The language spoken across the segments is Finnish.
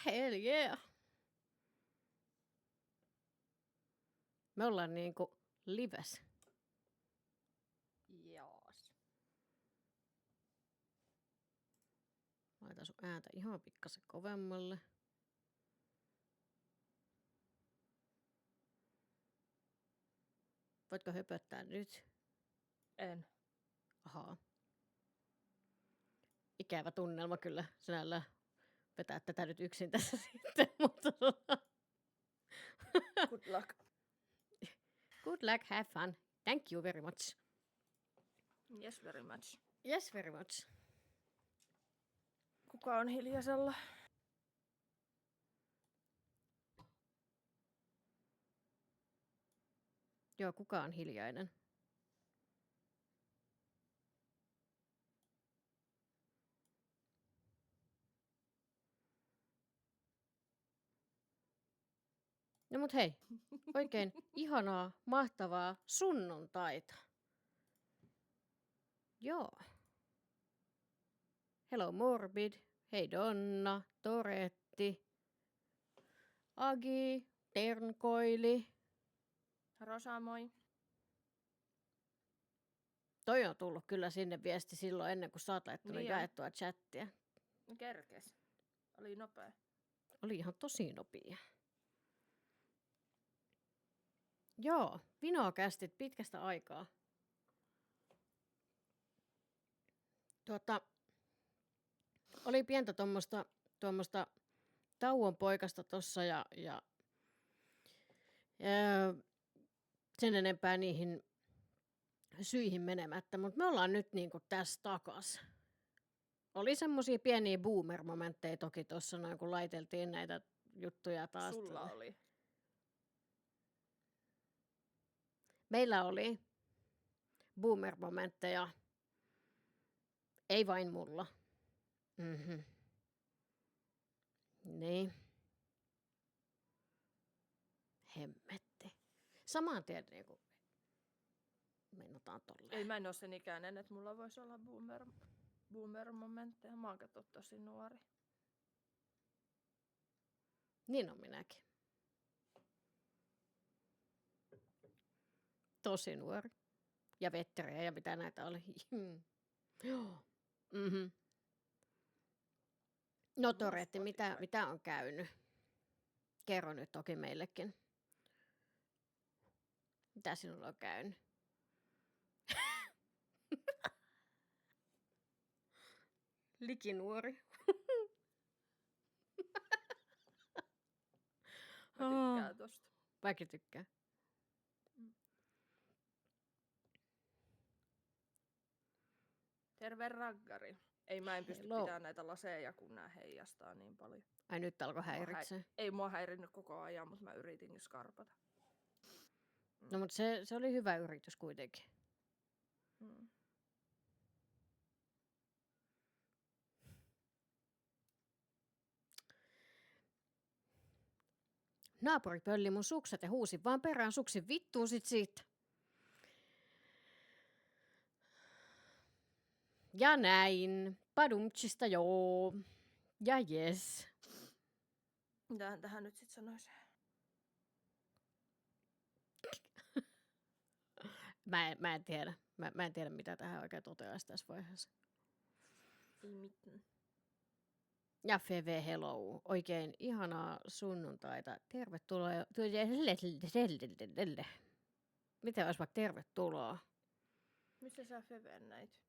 Hell yeah. Me ollaan niinku lives. Jaas. Laitan sun ääntä ihan pikkasen kovemmalle. Voitko höpöttää nyt? En. Ahaa. Ikävä tunnelma kyllä sinällä vetää tätä nyt yksin tässä sitten, mutta Good luck. good luck, have fun. Thank you very much. Yes, very much. Yes, very much. Kuka on hiljaisella? Joo, kuka on hiljainen? No mut hei, oikein ihanaa, mahtavaa sunnuntaita. Joo. Hello Morbid, hei Donna, Toretti, Agi, Ternkoili. Rosa, moi. Toi on tullut kyllä sinne viesti silloin ennen kuin sä oot laittanut Niin jaettua chattia. Kerkes. Oli nopea. Oli ihan tosi nopea. Joo, Vinokästit pitkästä aikaa. Oli pientä tuommoista tauon poikasta tossa ja sen enempää niihin syihin menemättä, mutta me ollaan nyt niinku tässä takas. Oli semmosia pieniä boomer-momentteja toki tuossa noin, kun laiteltiin näitä juttuja taas. Sulla oli. Meillä oli boomer-momentteja. Ei vain mulla. Mhm. Niin. Hemmetti. Saman tien niinku meinataan tolleen. Ei, mä en oo sen ikäinen, että mulla voisi olla boomer-momentteja. Mä oon kato tosi nuori. Niin on minäkin. Tosi nuori. Ja vetterejä ja mitä näitä oli. Joo. Mhm. No Toretti, mitä on käynyt? Kerro nyt toki meillekin. Mitä sinulla on käynyt? Likinuori. Mä tykkään tosta. Mäkin tykkään. Terve raggari. Ei, mä en pysty Hello. pitämään näitä laseja, kun nää heijastaa niin paljon. Ai nyt alkoi häiritsee. Ei mua häirinnyt koko ajan, mutta mä yritin skarpata. No mutta se oli hyvä yritys kuitenkin. Mm. Naapuri pölli mun sukset ja huusi vaan perään suksin vittuun sit siitä. Ja näin. Padumtsista joo. Ja jes. Mitähän tähän nyt sit sanoisi? Mä en tiedä. Mä en tiedä, mitä tähän oikein toteaisi tässä vaiheessa. Ei mitään. Ja Feve, hello. Oikein ihanaa sunnuntaita. Tervetuloa. Miten olisi vaikka tervetuloa? Missä sä Feven näit?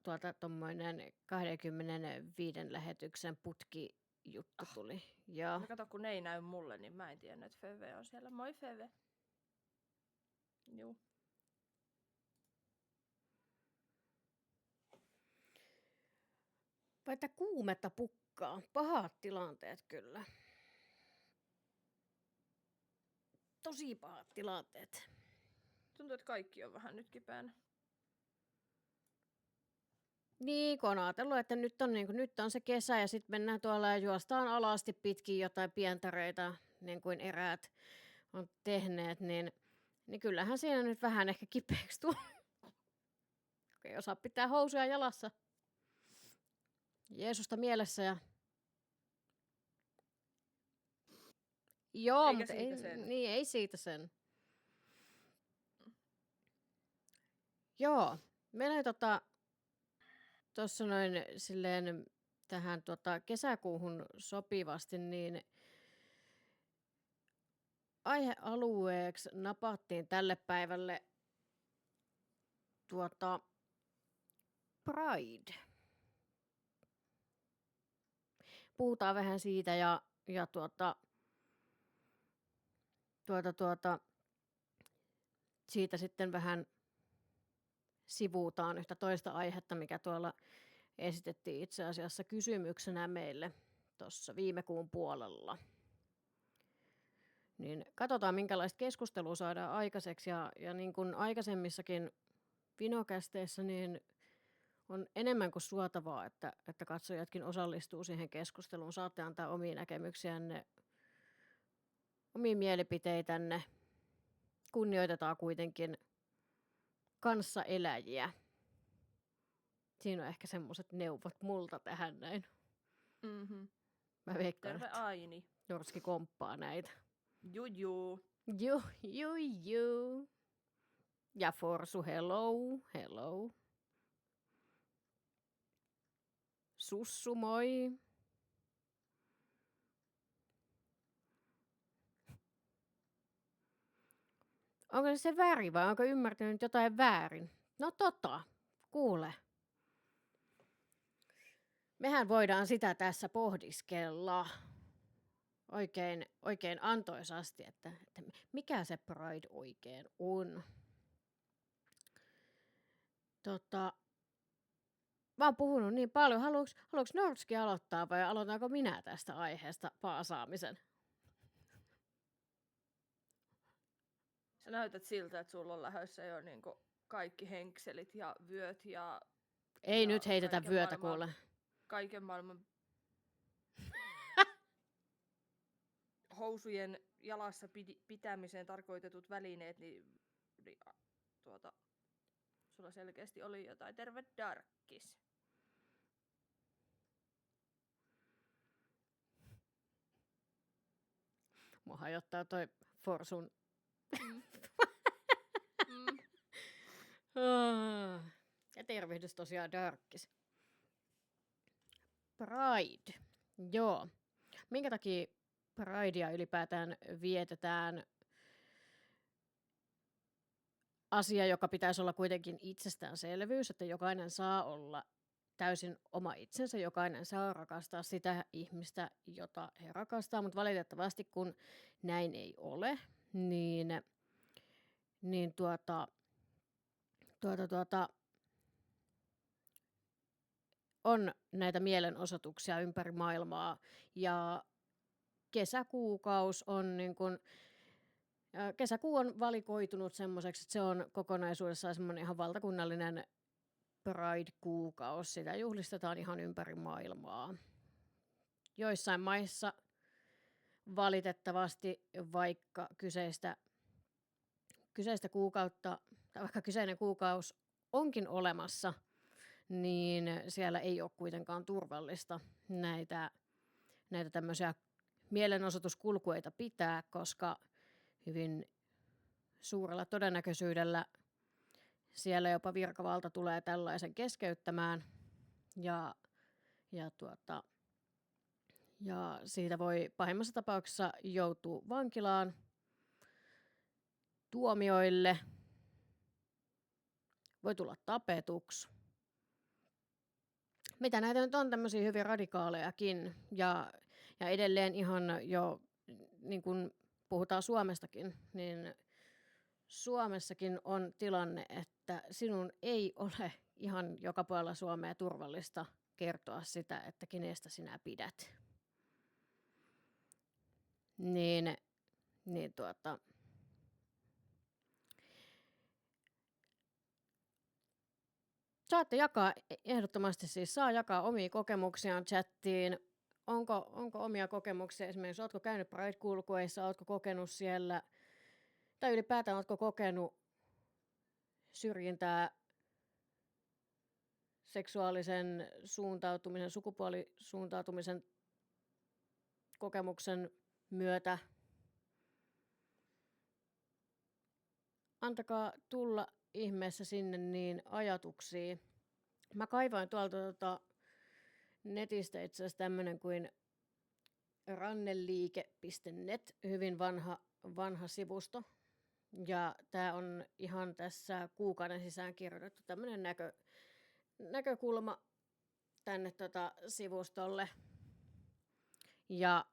Tuolta tommoinen 25 lähetyksen putkijuttu tuli. Joo. No kato, kun ne ei näy mulle, niin mä en tiedä, että Feve on siellä. Moi Feve. Juu. Vai että kuumetta pukkaa. Pahat tilanteet kyllä. Tosi pahat tilanteet. Tuntuu, että kaikki on vähän nyt kipeänä. Niin, kun on ajatellut, että nyt on se kesä ja sitten mennään tuolla ja juostaan alasti pitkin jotain pientareita, niin kuin eräät on tehneet, niin kyllähän siinä nyt vähän ehkä kipeäksi tulee. Ei osaa pitää housuja jalassa. Jeesusta mielessä ja Joo, Eikä mutta siitä ei, sen. niin, ei siitä sen. Joo, menee tuossa noin silleen tähän kesäkuuhun sopivasti, niin aihealueeksi napattiin tälle päivälle Pride. Puhutaan vähän siitä ja siitä sitten vähän sivuutaan yhtä toista aihetta, mikä tuolla esitettiin itse asiassa kysymyksenä meille tuossa viime kuun puolella. Niin katsotaan, minkälaista keskustelua saadaan aikaiseksi. Ja niin kuin aikaisemmissakin vinokästeissä, niin on enemmän kuin suotavaa, että katsojatkin osallistuu siihen keskusteluun. Saatte antaa omia näkemyksiänne, omia mielipiteitänne. Kunnioitetaan kuitenkin kanssaeläjiä. Siinä on ehkä semmoiset neuvot multa tähän näin. Mhm. Mä veikkaan, Terve että Aini. Jorski komppaa näitä. Juju. Ju. Ja Forsu, hello. Sussu, moi. Onko se väri vai onko ymmärtänyt jotain väärin? No kuule. Mehän voidaan sitä tässä pohdiskella oikein antoisasti, että mikä se Pride oikein on. Mä oon puhunut niin paljon. Haluatko Nordski aloittaa vai aloitanko minä tästä aiheesta paasaamisen? Sä näytät siltä, että sulla on lähdössä jo niinku kaikki henkselit ja vyöt ja... Ei ja nyt heitetä kaiken vyötä, maailman- kuule. Kaiken maailman housujen jalassa pitämiseen tarkoitetut välineet, niin sulla selkeästi oli jotain. Terve Darkkis. Mua hajottaa toi Forsun. Ja tervehdys tosiaan Darkkis. Pride. Joo. Minkä takia Pridea ylipäätään vietetään? Asia, joka pitäisi olla kuitenkin itsestäänselvyys, että jokainen saa olla täysin oma itsensä, jokainen saa rakastaa sitä ihmistä, jota he rakastaa, mutta valitettavasti kun näin ei ole, niin on näitä mielenosoituksia ympäri maailmaa ja kesäkuukausi on niin kuin, kesäkuu on valikoitunut semmoiseksi, että se on kokonaisuudessaan semmoinen ihan valtakunnallinen Pride-kuukausi. Sitä juhlistetaan ihan ympäri maailmaa. Joissain maissa valitettavasti, vaikka kyseistä kuukautta, tai vaikka kyseinen kuukausi onkin olemassa, niin siellä ei ole kuitenkaan turvallista näitä tämmöisiä mielenosoituskulkueita pitää, koska hyvin suurella todennäköisyydellä siellä jopa virkavalta tulee tällaisen keskeyttämään ja siitä voi pahimmassa tapauksessa joutua vankilaan, tuomioille, voi tulla tapetuksi. Mitä näitä nyt on tämmöisiä hyvin radikaalejakin ja edelleen ihan jo niin kuin puhutaan Suomestakin, niin Suomessakin on tilanne, että sinun ei ole ihan joka puolella Suomea turvallista kertoa sitä, että kenestä sinä pidät. Saatte jakaa, ehdottomasti siis saa jakaa omia kokemuksiaan chattiin. Onko omia kokemuksia esimerkiksi, ootko käynyt Pride-kulkueissa, ootko kokenut siellä, tai ylipäätään ootko kokenut syrjintää seksuaalisen suuntautumisen, sukupuolisuuntautumisen kokemuksen myötä, antakaa tulla ihmeessä sinne niin ajatuksia. Mä kaivoin tuolta netistä itse asiassa tämmönen kuin ranneliike.net, hyvin vanha sivusto. Ja tää on ihan tässä kuukauden sisään kirjoitettu tämmönen näkökulma tänne sivustolle. Ja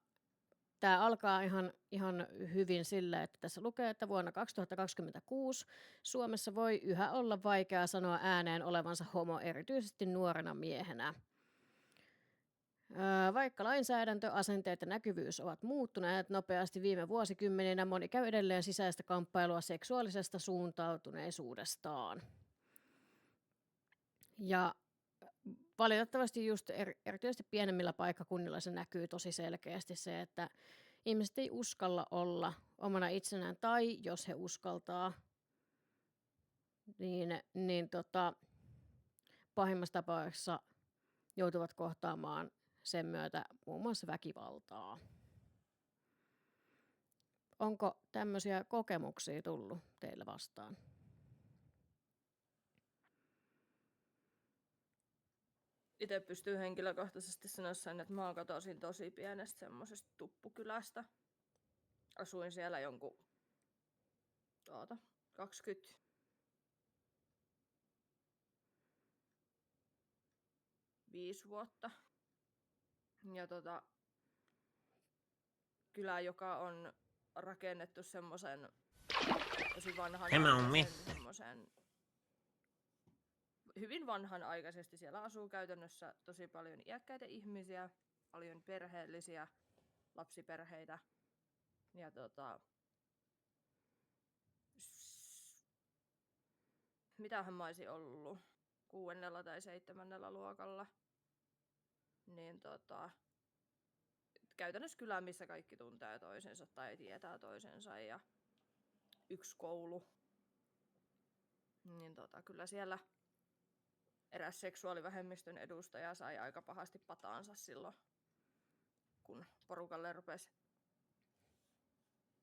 tämä alkaa ihan hyvin sillä, että tässä lukee, että vuonna 2026 Suomessa voi yhä olla vaikeaa sanoa ääneen olevansa homo, erityisesti nuorena miehenä. Vaikka lainsäädäntö, asenteet ja näkyvyys ovat muuttuneet nopeasti viime vuosikymmeninä, moni käy edelleen sisäistä kamppailua seksuaalisesta suuntautuneisuudestaan. Ja valitettavasti just erityisesti pienemmillä paikkakunnilla se näkyy tosi selkeästi se, että ihmiset ei uskalla olla omana itsenään, tai jos he uskaltaa, niin pahimmassa tapauksessa joutuvat kohtaamaan sen myötä muun muassa väkivaltaa. Onko tämmöisiä kokemuksia tullut teille vastaan? Itse pystyy henkilökohtaisesti sanoa sen, että mä kotoisin tosi pienestä semmoisesta tuppukylästä. Asuin siellä jonkun 25 vuotta. Ja kylä, joka on rakennettu semmoisen tosi semmoisen hyvin vanhanaikaisesti. Siellä asuu käytännössä tosi paljon iäkkäitä ihmisiä, paljon perheellisiä, lapsiperheitä. Ja mitähän mä olisin ollut 6. tai 7. luokalla. Niin käytännössä kylä, missä kaikki tuntee toisensa tai tietää toisensa ja yksi koulu. Niin kyllä siellä eräs seksuaalivähemmistön edustaja sai aika pahasti pataansa silloin, kun porukalle rupesi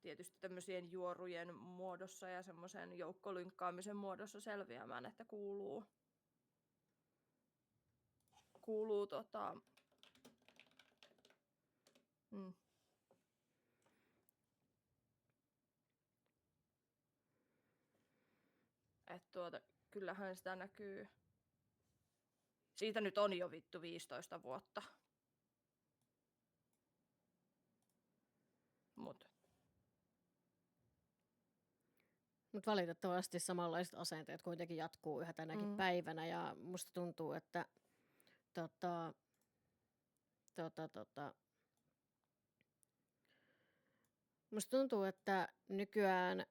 tietysti tämmöisien juorujen muodossa ja semmoisen joukkolinkkaamisen muodossa selviämään, että kuuluu että kyllähän sitä näkyy. Siitä nyt on jo vittu 15 vuotta. Mut valitettavasti samanlaiset asenteet kuitenkin jatkuu yhä tänäkin päivänä, ja musta tuntuu, että nykyään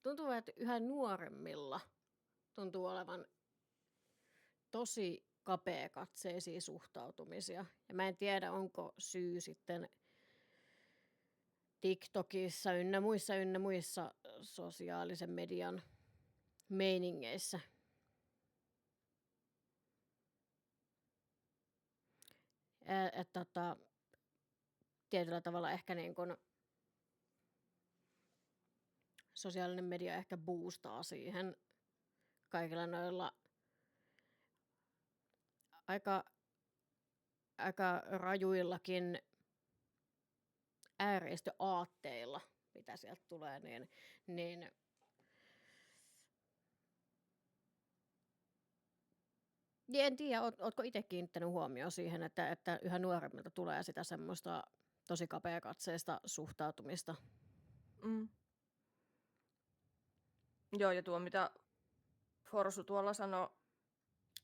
tuntuu, että yhä nuoremmilla tuntuu olevan tosi kapeakatseisia suhtautumisia. Ja mä en tiedä, onko syy sitten TikTokissa ynnä muissa sosiaalisen median meiningeissä. Tietyllä tavalla ehkä niin kun sosiaalinen media ehkä boostaa siihen kaikilla noilla aika rajuillakin ääriistöaatteilla, mitä sieltä tulee, niin en tiedä, ootko itse kiinnittänyt huomioon siihen, että yhä nuoremmilta tulee sitä semmoista tosi kapeakatseista suhtautumista. Joo, ja tuo mitä Forsu tuolla sanoi,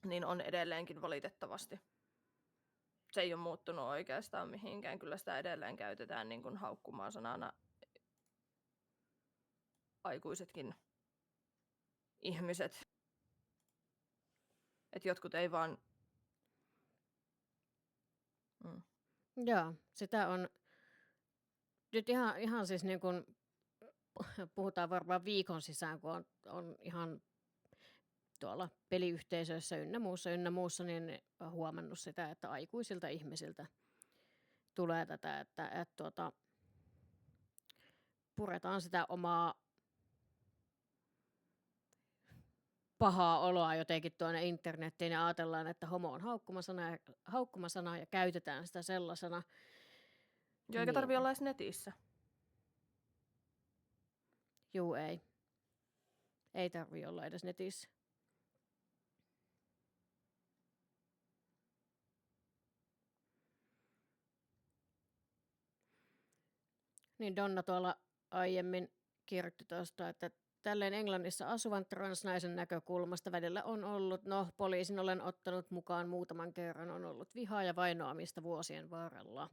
niin on edelleenkin valitettavasti. Se ei ole muuttunut oikeastaan mihinkään. Kyllä sitä edelleen käytetään niin kuin haukkumaan sanana aikuisetkin ihmiset. Että jotkut ei vaan... Joo, sitä on nyt ihan siis niin kuin puhutaan varmaan viikon sisään, kun on ihan tuolla peliyhteisöissä ynnä muussa, niin huomannut sitä, että aikuisilta ihmisiltä tulee tätä, että puretaan sitä omaa pahaa oloa jotenkin tuonne internettiin ja ajatellaan, että homo on haukkumasana ja käytetään sitä sellaisena. Joo, eikä tarvitse olla edes netissä. Juu, ei. Ei tarvitse olla edes netissä. Niin Donna tuolla aiemmin kirjoitti tuosta, että tälleen Englannissa asuvan transnaisen näkökulmasta välillä on ollut, poliisin olen ottanut mukaan muutaman kerran, on ollut vihaa ja vainoamista vuosien varrella.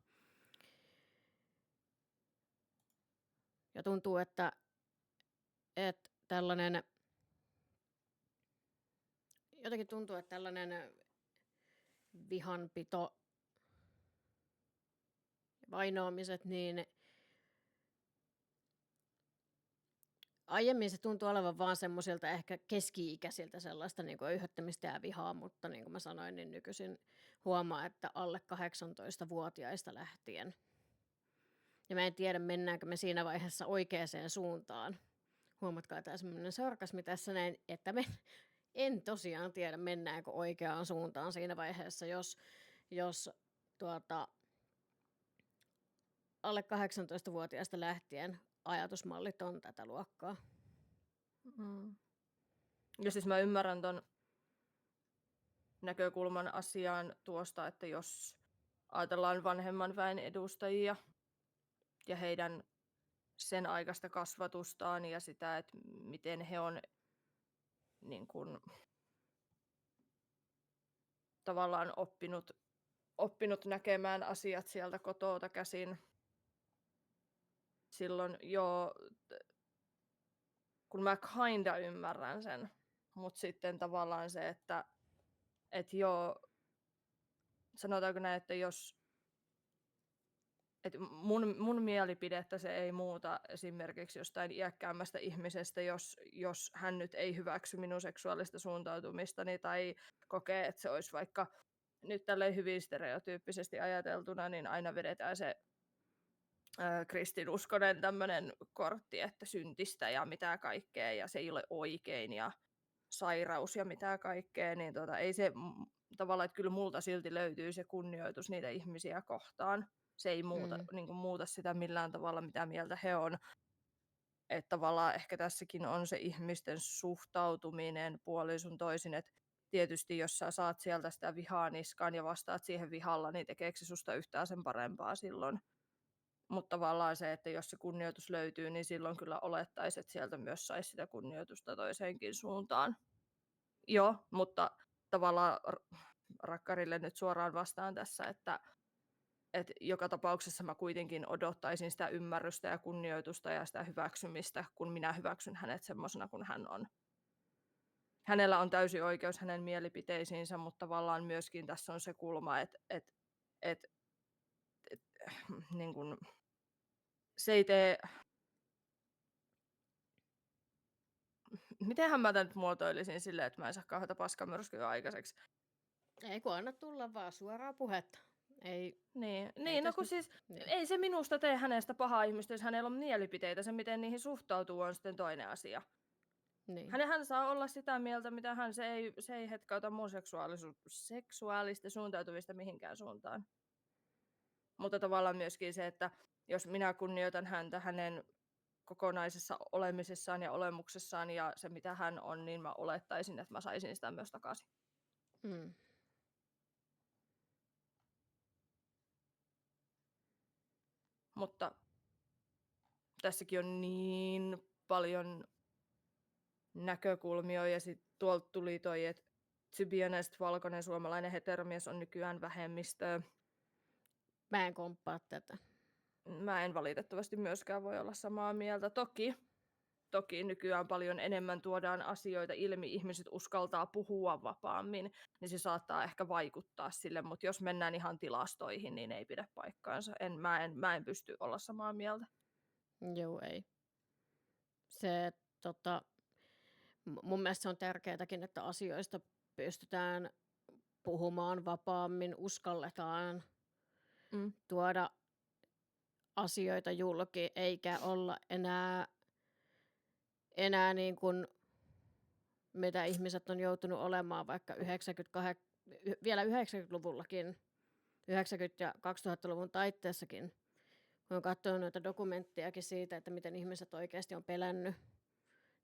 Ja tuntuu, että tällainen, jotenkin tuntuu, että tällainen vihanpito, vainoamiset, niin aiemmin se tuntuu olevan vaan semmoisilta ehkä keski-ikäisiltä sellaista niin kuin öyhöttämistä ja vihaa, mutta niin kuin mä sanoin, niin nykyisin huomaa, että alle 18-vuotiaista lähtien. Ja mä en tiedä, mennäänkö me siinä vaiheessa oikeaan suuntaan. Huomatkaa tämä semmoinen sarkasmi tässä näin, että en tosiaan tiedä, mennäänkö oikeaan suuntaan siinä vaiheessa, jos alle 18-vuotiaista lähtien ajatusmallit on tätä luokkaa. Ja siis mä ymmärrän ton näkökulman asiaan tuosta, että jos ajatellaan vanhemman väen edustajia ja heidän sen aikaista kasvatustaan ja sitä, että miten he on niin kun, tavallaan oppinut näkemään asiat sieltä kotoa käsin. Silloin kun mä kinda ymmärrän sen, mutta sitten tavallaan se, että sanotaanko näin, että mun mielipidettä se ei muuta esimerkiksi jostain iäkkäämmästä ihmisestä, jos hän nyt ei hyväksy minun seksuaalista suuntautumistani tai kokee, että se olisi vaikka nyt tälleen hyvin stereotyyppisesti ajateltuna, niin aina vedetään se kristinuskonen tämmöinen kortti, että syntistä ja mitä kaikkea ja se ei ole oikein ja sairaus ja mitä kaikkea, niin ei se tavallaan, että kyllä multa silti löytyy se kunnioitus niitä ihmisiä kohtaan. Se ei muuta sitä millään tavalla, mitä mieltä he on. Että tavallaan ehkä tässäkin on se ihmisten suhtautuminen puolin sun toisin, että tietysti jos sä saat sieltä sitä vihaa niskaan ja vastaat siihen vihalla, niin tekeekö se susta yhtään sen parempaa silloin? Mutta tavallaan se, että jos se kunnioitus löytyy, niin silloin kyllä olettaisiin, että sieltä myös saisi sitä kunnioitusta toiseenkin suuntaan. Joo, mutta tavallaan rakkarille nyt suoraan vastaan tässä, että joka tapauksessa mä kuitenkin odottaisin sitä ymmärrystä ja kunnioitusta ja sitä hyväksymistä, kun minä hyväksyn hänet semmoisena kuin hän on. Hänellä on täysi oikeus hänen mielipiteisiinsä, mutta tavallaan myöskin tässä on se kulma, että niin kun, se ei tee... Mitenhän mä tämän nyt muotoilisin silleen, että mä en saa kauheata paskamyrskyä aikaiseksi? Ei kun anna tulla vaan suoraa puhetta. Ei se minusta tee hänestä pahaa ihmistä, jos hänellä on mielipiteitä. Se, miten niihin suhtautuu, on sitten toinen asia. Niin. Hän saa olla sitä mieltä, mitä se ei hetkauta mun seksuaalista suuntautumista mihinkään suuntaan. Mutta tavallaan myöskin se, että jos minä kunnioitan häntä hänen kokonaisessa olemisessaan ja olemuksessaan ja se, mitä hän on, niin mä olettaisin, että mä saisin sitä myös takaisin. Mutta tässäkin on niin paljon näkökulmia ja sitten tuolta tuli toi, että to be honest, valkoinen suomalainen heteromies on nykyään vähemmistö. Mä en komppaa tätä. Mä en valitettavasti myöskään voi olla samaa mieltä. Toki nykyään paljon enemmän tuodaan asioita ilmi, ihmiset uskaltaa puhua vapaammin, niin se saattaa ehkä vaikuttaa sille, mutta jos mennään ihan tilastoihin, niin ei pidä paikkaansa. Mä en pysty olla samaa mieltä. Joo, ei. Se, mun mielestä se on tärkeääkin, että asioista pystytään puhumaan vapaammin, uskalletaan tuoda asioita julki, eikä olla enää niin kuin mitä ihmiset on joutunut olemaan vaikka vielä 90-luvullakin, 90- ja 2000-luvun taitteessakin. Mä oon katsonut noita dokumenttejakin siitä, että miten ihmiset oikeasti on pelännyt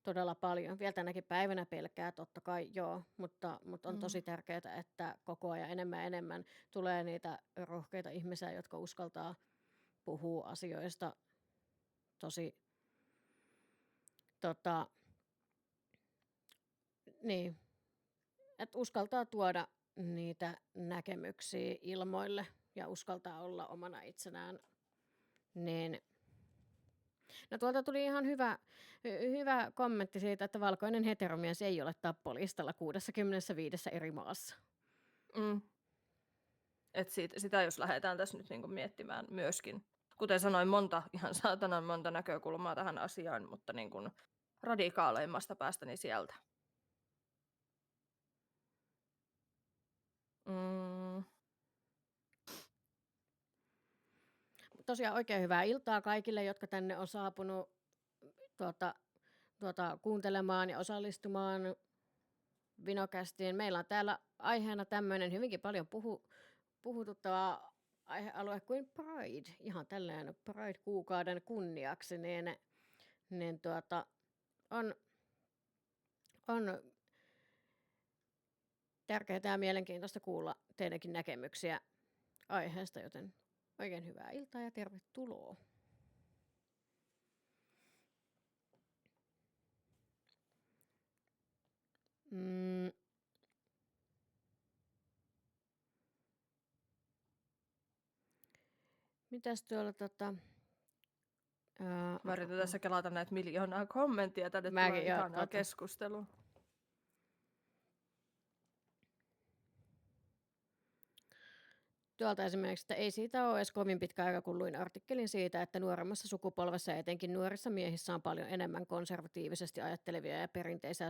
todella paljon. Vielä tänäkin päivänä pelkää, totta kai joo, mutta on tosi tärkeää, että koko ajan enemmän ja enemmän tulee niitä rohkeita ihmisiä, jotka uskaltaa puhua asioista tosi niin, että uskaltaa tuoda niitä näkemyksiä ilmoille ja uskaltaa olla omana itsenään. Niin. No tuolta tuli ihan hyvä kommentti siitä, että valkoinen heteromies ei ole tappolistalla 65 eri maassa. Et sitä jos lähdetään tässä nyt niinku miettimään myöskin. Kuten sanoin, ihan saatanan monta näkökulmaa tähän asiaan, mutta niinku radikaaleimmasta päästäni sieltä. Tosiaan oikein hyvää iltaa kaikille, jotka tänne on saapunut kuuntelemaan ja osallistumaan Vinokästiin. Meillä on täällä aiheena tämmöinen hyvinkin paljon puhututtava aihealue kuin Pride. Ihan tällainen Pride-kuukauden kunniaksi, niin on tärkeää ja mielenkiintoista kuulla teidänkin näkemyksiä aiheesta, joten oikein hyvää iltaa ja tervetuloa. Mitäs tuolla Mä yritän tässä kelata näitä miljoonaa kommenttia, tänne Mäkin, tulee joo, ihanaa keskustelua. Tuolta esimerkiksi, että ei siitä ole edes kovin pitkä aika, kun luin artikkelin siitä, että nuoremmassa sukupolvessa ja etenkin nuorissa miehissä on paljon enemmän konservatiivisesti ajattelevia ja perinteisiä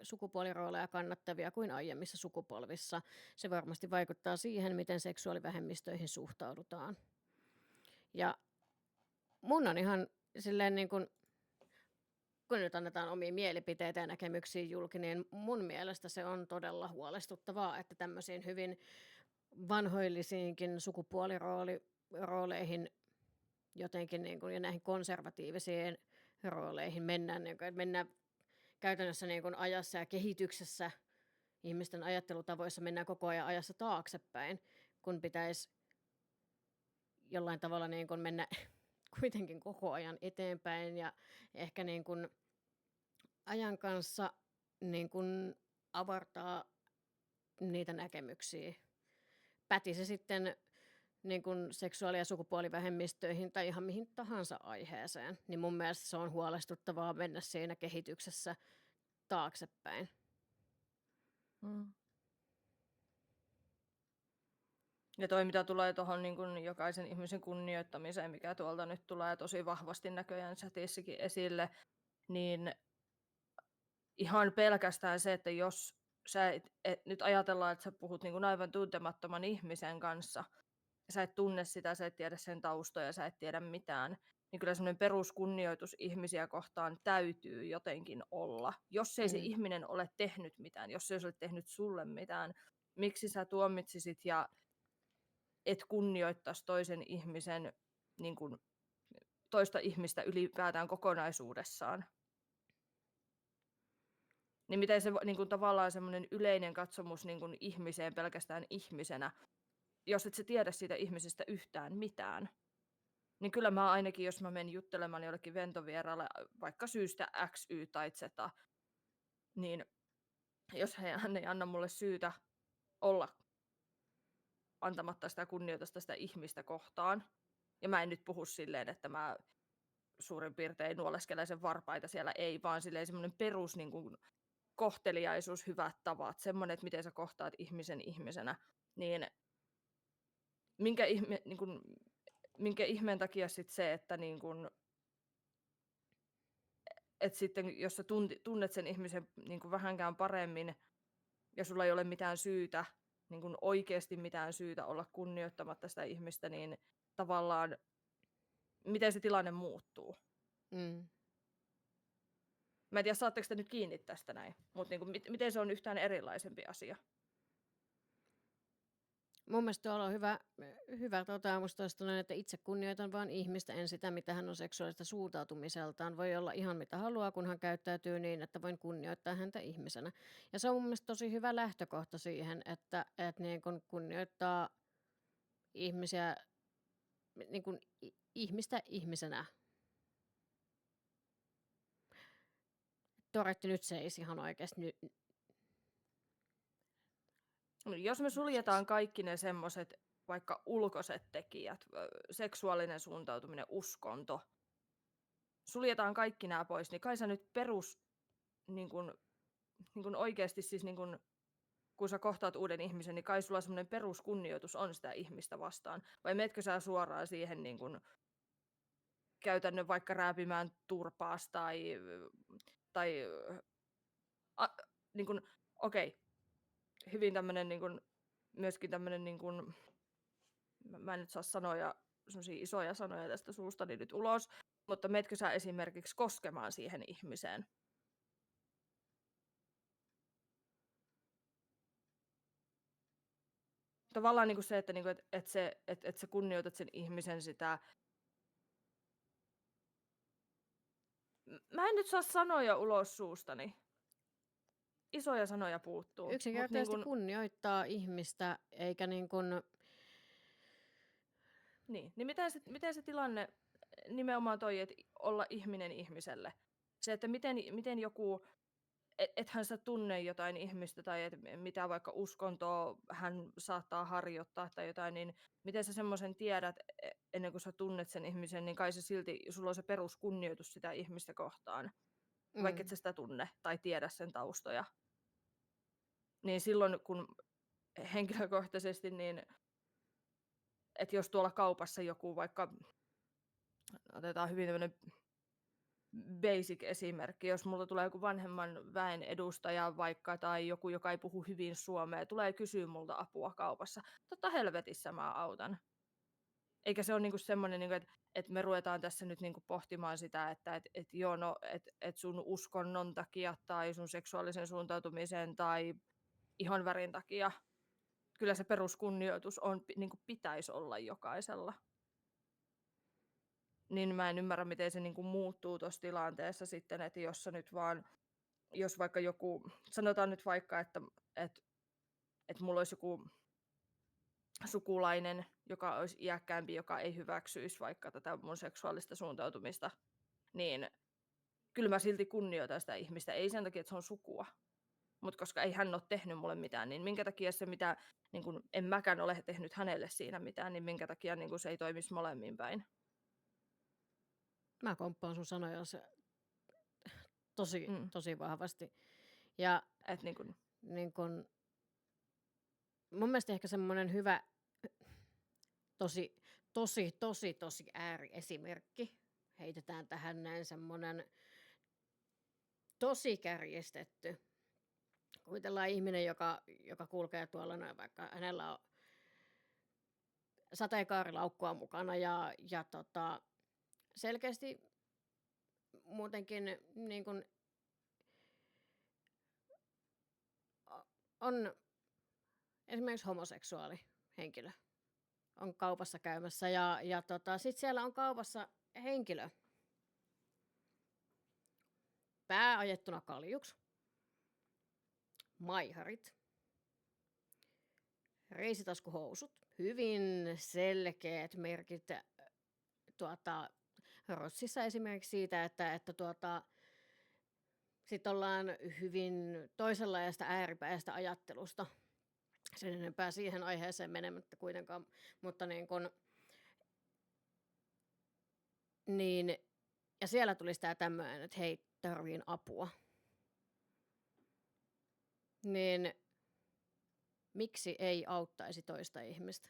sukupuolirooleja kannattavia kuin aiemmissa sukupolvissa. Se varmasti vaikuttaa siihen, miten seksuaalivähemmistöihin suhtaudutaan. Ja mun on ihan silleen niin kuin, kun nyt annetaan omia mielipiteitä ja näkemyksiä julki, niin mun mielestä se on todella huolestuttavaa, että tämmöisiin hyvin vanhoillisiinkin sukupuolirooleihin jotenkin niin kuin, ja näihin konservatiivisiin rooleihin mennään, niin kuin, että mennään käytännössä niin kuin ajassa ja kehityksessä, ihmisten ajattelutavoissa mennään koko ajan ajassa taaksepäin, kun pitäisi jollain tavalla niin kuin mennä kuitenkin koko ajan eteenpäin ja ehkä niin kuin ajan kanssa niin kuin avartaa niitä näkemyksiä. Päti se sitten niin kuin seksuaali- ja sukupuolivähemmistöihin tai ihan mihin tahansa aiheeseen, niin mun mielestä se on huolestuttavaa mennä siinä kehityksessä taaksepäin. Ja toi, mitä tulee tuohon niin kun jokaisen ihmisen kunnioittamiseen, mikä tuolta nyt tulee tosi vahvasti näköjään chatissakin esille, niin ihan pelkästään se, että jos sä nyt ajatellaan, että sä puhut niin kuin aivan tuntemattoman ihmisen kanssa, ja sä et tunne sitä, sä et tiedä sen taustoja, sä et tiedä mitään, niin kyllä semmoinen peruskunnioitus ihmisiä kohtaan täytyy jotenkin olla. Jos ei se ihminen ole tehnyt mitään, jos se ei ole tehnyt sulle mitään, miksi sä tuomitsisit ja et kunnioittaisi toisen ihmisen, niin kuin, toista ihmistä ylipäätään kokonaisuudessaan. Niin miten se niin kuin, tavallaan semmoinen yleinen katsomus niin kuin, ihmiseen pelkästään ihmisenä, jos et sä tiedä siitä ihmisestä yhtään mitään, niin kyllä mä ainakin, jos mä menen juttelemaan jollekin ventovieraalle, vaikka syystä X, Y tai Z, niin jos hän ei anna mulle syytä olla antamatta sitä kunnioitusta sitä ihmistä kohtaan, ja mä en nyt puhu silleen, että mä suurin piirtein nuoleskelen sen varpaita siellä, ei, vaan silleen semmoinen perus niin kuin, kohteliaisuus, hyvät tavat, semmoinen, että miten sä kohtaat ihmisen ihmisenä, niin minkä ihmeen takia sitten se, että niin kuin, et sitten jos sä tunnet sen ihmisen niin kuin vähänkään paremmin ja sulla ei ole mitään syytä, niin kuin oikeasti mitään syytä olla kunnioittamatta sitä ihmistä, niin tavallaan miten se tilanne muuttuu. Mm. Mä en tiedä, saatteko te nyt kiinni tästä näin, mutta niinku, miten se on yhtään erilaisempi asia. Mun mielestä tuolla on hyvä toteamus tuosta noin, että itse kunnioitan vaan ihmistä, en sitä, mitä hän on seksuaalista suuntautumiseltaan. Voi olla ihan mitä haluaa, kun hän käyttäytyy niin, että voin kunnioittaa häntä ihmisenä. Ja se on mun mielestä tosi hyvä lähtökohta siihen, että niin kun kunnioittaa ihmisiä, niin kun ihmistä ihmisenä. Toretti nyt seis ihan oikeasti. No, jos me suljetaan kaikki ne semmoiset vaikka ulkoiset tekijät, seksuaalinen suuntautuminen, uskonto, suljetaan kaikki nämä pois, niin kai sä nyt niin kun oikeasti siis niin kun sä kohtaat uuden ihmisen, niin kai sulla semmoinen peruskunnioitus on sitä ihmistä vastaan. Vai metkö sä suoraan siihen niin kun käytännön vaikka rääpimään turpaas tai niin kun, okei, hyvin tämmöinen niin kun, myöskin tämmöinen niin kun, mä en nyt saa sanoja, semmoisia isoja sanoja tästä suustani nyt ulos, mutta metkö sä esimerkiksi koskemaan siihen ihmiseen? Tavallaan niin kuin se, että, niin kuin, että sä kunnioitat sen ihmisen sitä. Mä en nyt saa sanoja ulos suustani. Isoja sanoja puuttuu. Yksinkertaisesti kunnioittaa ihmistä, eikä niin kuin... Niin miten se tilanne nimenomaan toi, että olla ihminen ihmiselle? Se, että miten joku, ethän sä tunne jotain ihmistä tai mitä vaikka uskontoa hän saattaa harjoittaa tai jotain, niin miten sä semmoisen tiedät ennen kuin sä tunnet sen ihmisen, niin kai se silti, sulla on se peruskunnioitus sitä ihmistä kohtaan, vaikka et sä sitä tunne tai tiedä sen taustoja. Niin silloin kun henkilökohtaisesti, niin että jos tuolla kaupassa joku vaikka, otetaan hyvin tämmöinen basic esimerkki, jos multa tulee joku vanhemman väen edustaja vaikka tai joku, joka ei puhu hyvin suomea, tulee kysyä multa apua kaupassa, totta helvetissä mä autan. Eikä se ole niinku semmoinen, niinku, että me ruvetaan tässä nyt niinku pohtimaan sitä, että joo, no, et sun uskonnon takia tai sun seksuaalisen suuntautumisen tai ihonvärin takia. Kyllä se peruskunnioitus on, niinku pitäisi olla jokaisella. Niin mä en ymmärrä, miten se niinku muuttuu tuossa tilanteessa sitten, että jos vaikka joku, sanotaan nyt vaikka, että mulla olisi joku sukulainen, joka olisi iäkkäämpi, joka ei hyväksyisi vaikka tätä mun seksuaalista suuntautumista, niin kyllä mä silti kunnioitan sitä ihmistä. Ei sen takia, että se on sukua, mutta koska ei hän ole tehnyt mulle mitään, niin minkä takia se, mitä niin kun en mäkään ole tehnyt hänelle siinä mitään, niin minkä takia niin kun se ei toimisi molemmin päin. Mä komppaan sun sanoja tosi vahvasti. Ja niin kun, mun mielestä ehkä semmoinen hyvä, tosi ääriesimerkki. Heitetään tähän näin semmoinen tosi kärjestetty. Kuvitellaan ihminen, joka kulkee tuolla noin, vaikka hänellä on sateenkaarilaukkua mukana ja selkeästi muutenkin niin kun on esimerkiksi homoseksuaali henkilö on kaupassa käymässä ja sitten siellä on kaupassa henkilö pää ajettuna kaljuksi, maiharit, reisitaskuhousut, hyvin selkeät merkit Rotsissa esimerkiksi siitä, että sitten ollaan hyvin toisenlaista ääripäästä ajattelusta. Sen enempää siihen aiheeseen menemättä kuitenkaan, mutta niin, ja siellä tulisi tämä tämmöinen, että hei, tarviin apua. Niin miksi ei auttaisi toista ihmistä?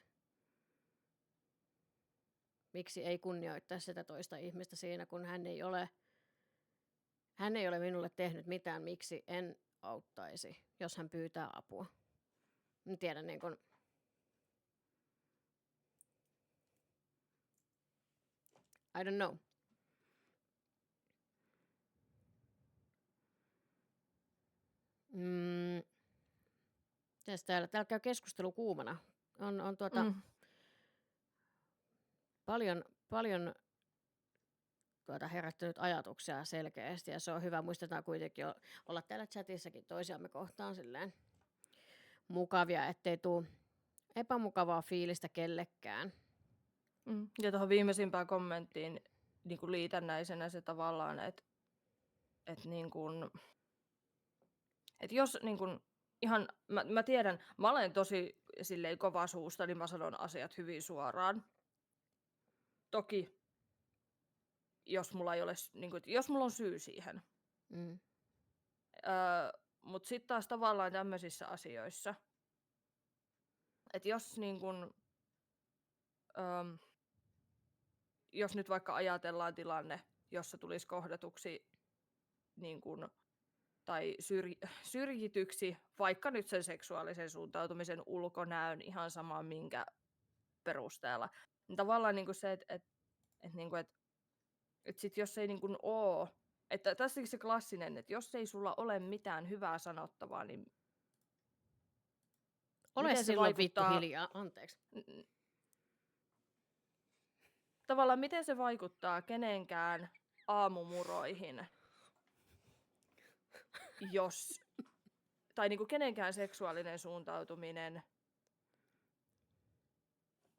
Miksi ei kunnioittaisi sitä toista ihmistä siinä, kun hän ei ole minulle tehnyt mitään, miksi en auttaisi, jos hän pyytää apua? En tiedä, niin kun... I don't know. Täällä käy keskustelu kuumana. On paljon herättänyt ajatuksia selkeästi, ja se on hyvä. Muistetaan kuitenkin olla täällä chatissakin toisiamme kohtaan silleen mukavia, ettei tule epämukavaa fiilistä kellekään. Ja tuohon viimeisimpään kommenttiin niin kuin liitännäisenä se tavallaan, että niin kuin, että jos niin kuin, ihan, mä tiedän, mä olen tosi silleen kova suusta, niin mä sanon asiat hyvin suoraan. Toki, jos mulla ei ole, niin kuin, jos mulla on syy siihen. Mutta sitten taas tavallaan tämmöisissä asioissa, että jos niin kun, jos nyt vaikka ajatellaan tilanne, jossa tulisi kohdatuksi niin kun, tai syrjityksi vaikka nyt sen seksuaalisen suuntautumisen ulkonäön ihan sama minkä perusteella, niin tavallaan niin kun se, että sit jos ei niin kun oo, että tässäkin se klassinen, että jos ei sulla ole mitään hyvää sanottavaa, niin ole miten se silloin vittu vaikuttaa, hiljaa, anteeksi. tavallaan miten se vaikuttaa kenenkään aamumuroihin, jos, tai niinku kenenkään seksuaalinen suuntautuminen,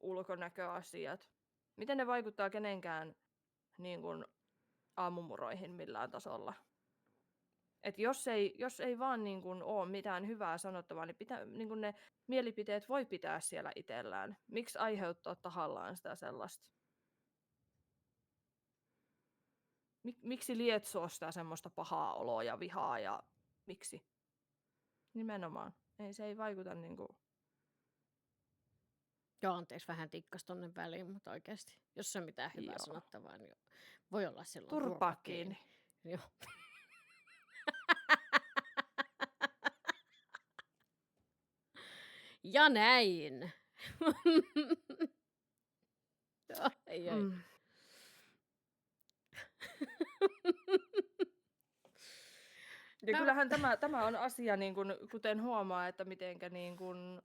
ulkonäköasiat, miten ne vaikuttaa kenenkään niin kuin aamumuroihin millään tasolla. Et jos ei vaan niin kuin ole mitään hyvää sanottavaa, niin, niin kuin ne mielipiteet voi pitää siellä itsellään. Miksi aiheuttaa tahallaan sitä sellaista? Miksi lietsoa sitä semmoista pahaa oloa ja vihaa ja miksi? Nimenomaan. Se ei vaikuta niinku. Joo, anteeksi, vähän tikkas tonne väliin, mutta oikeasti, jos on mitään hyvää sanottavaa, niin voi olla silloin turpa kiinni. Joo. Ja näin. Ai. Ja kyllähän tämä on asia, niin kuten huomaa, että mitenkä niin kuin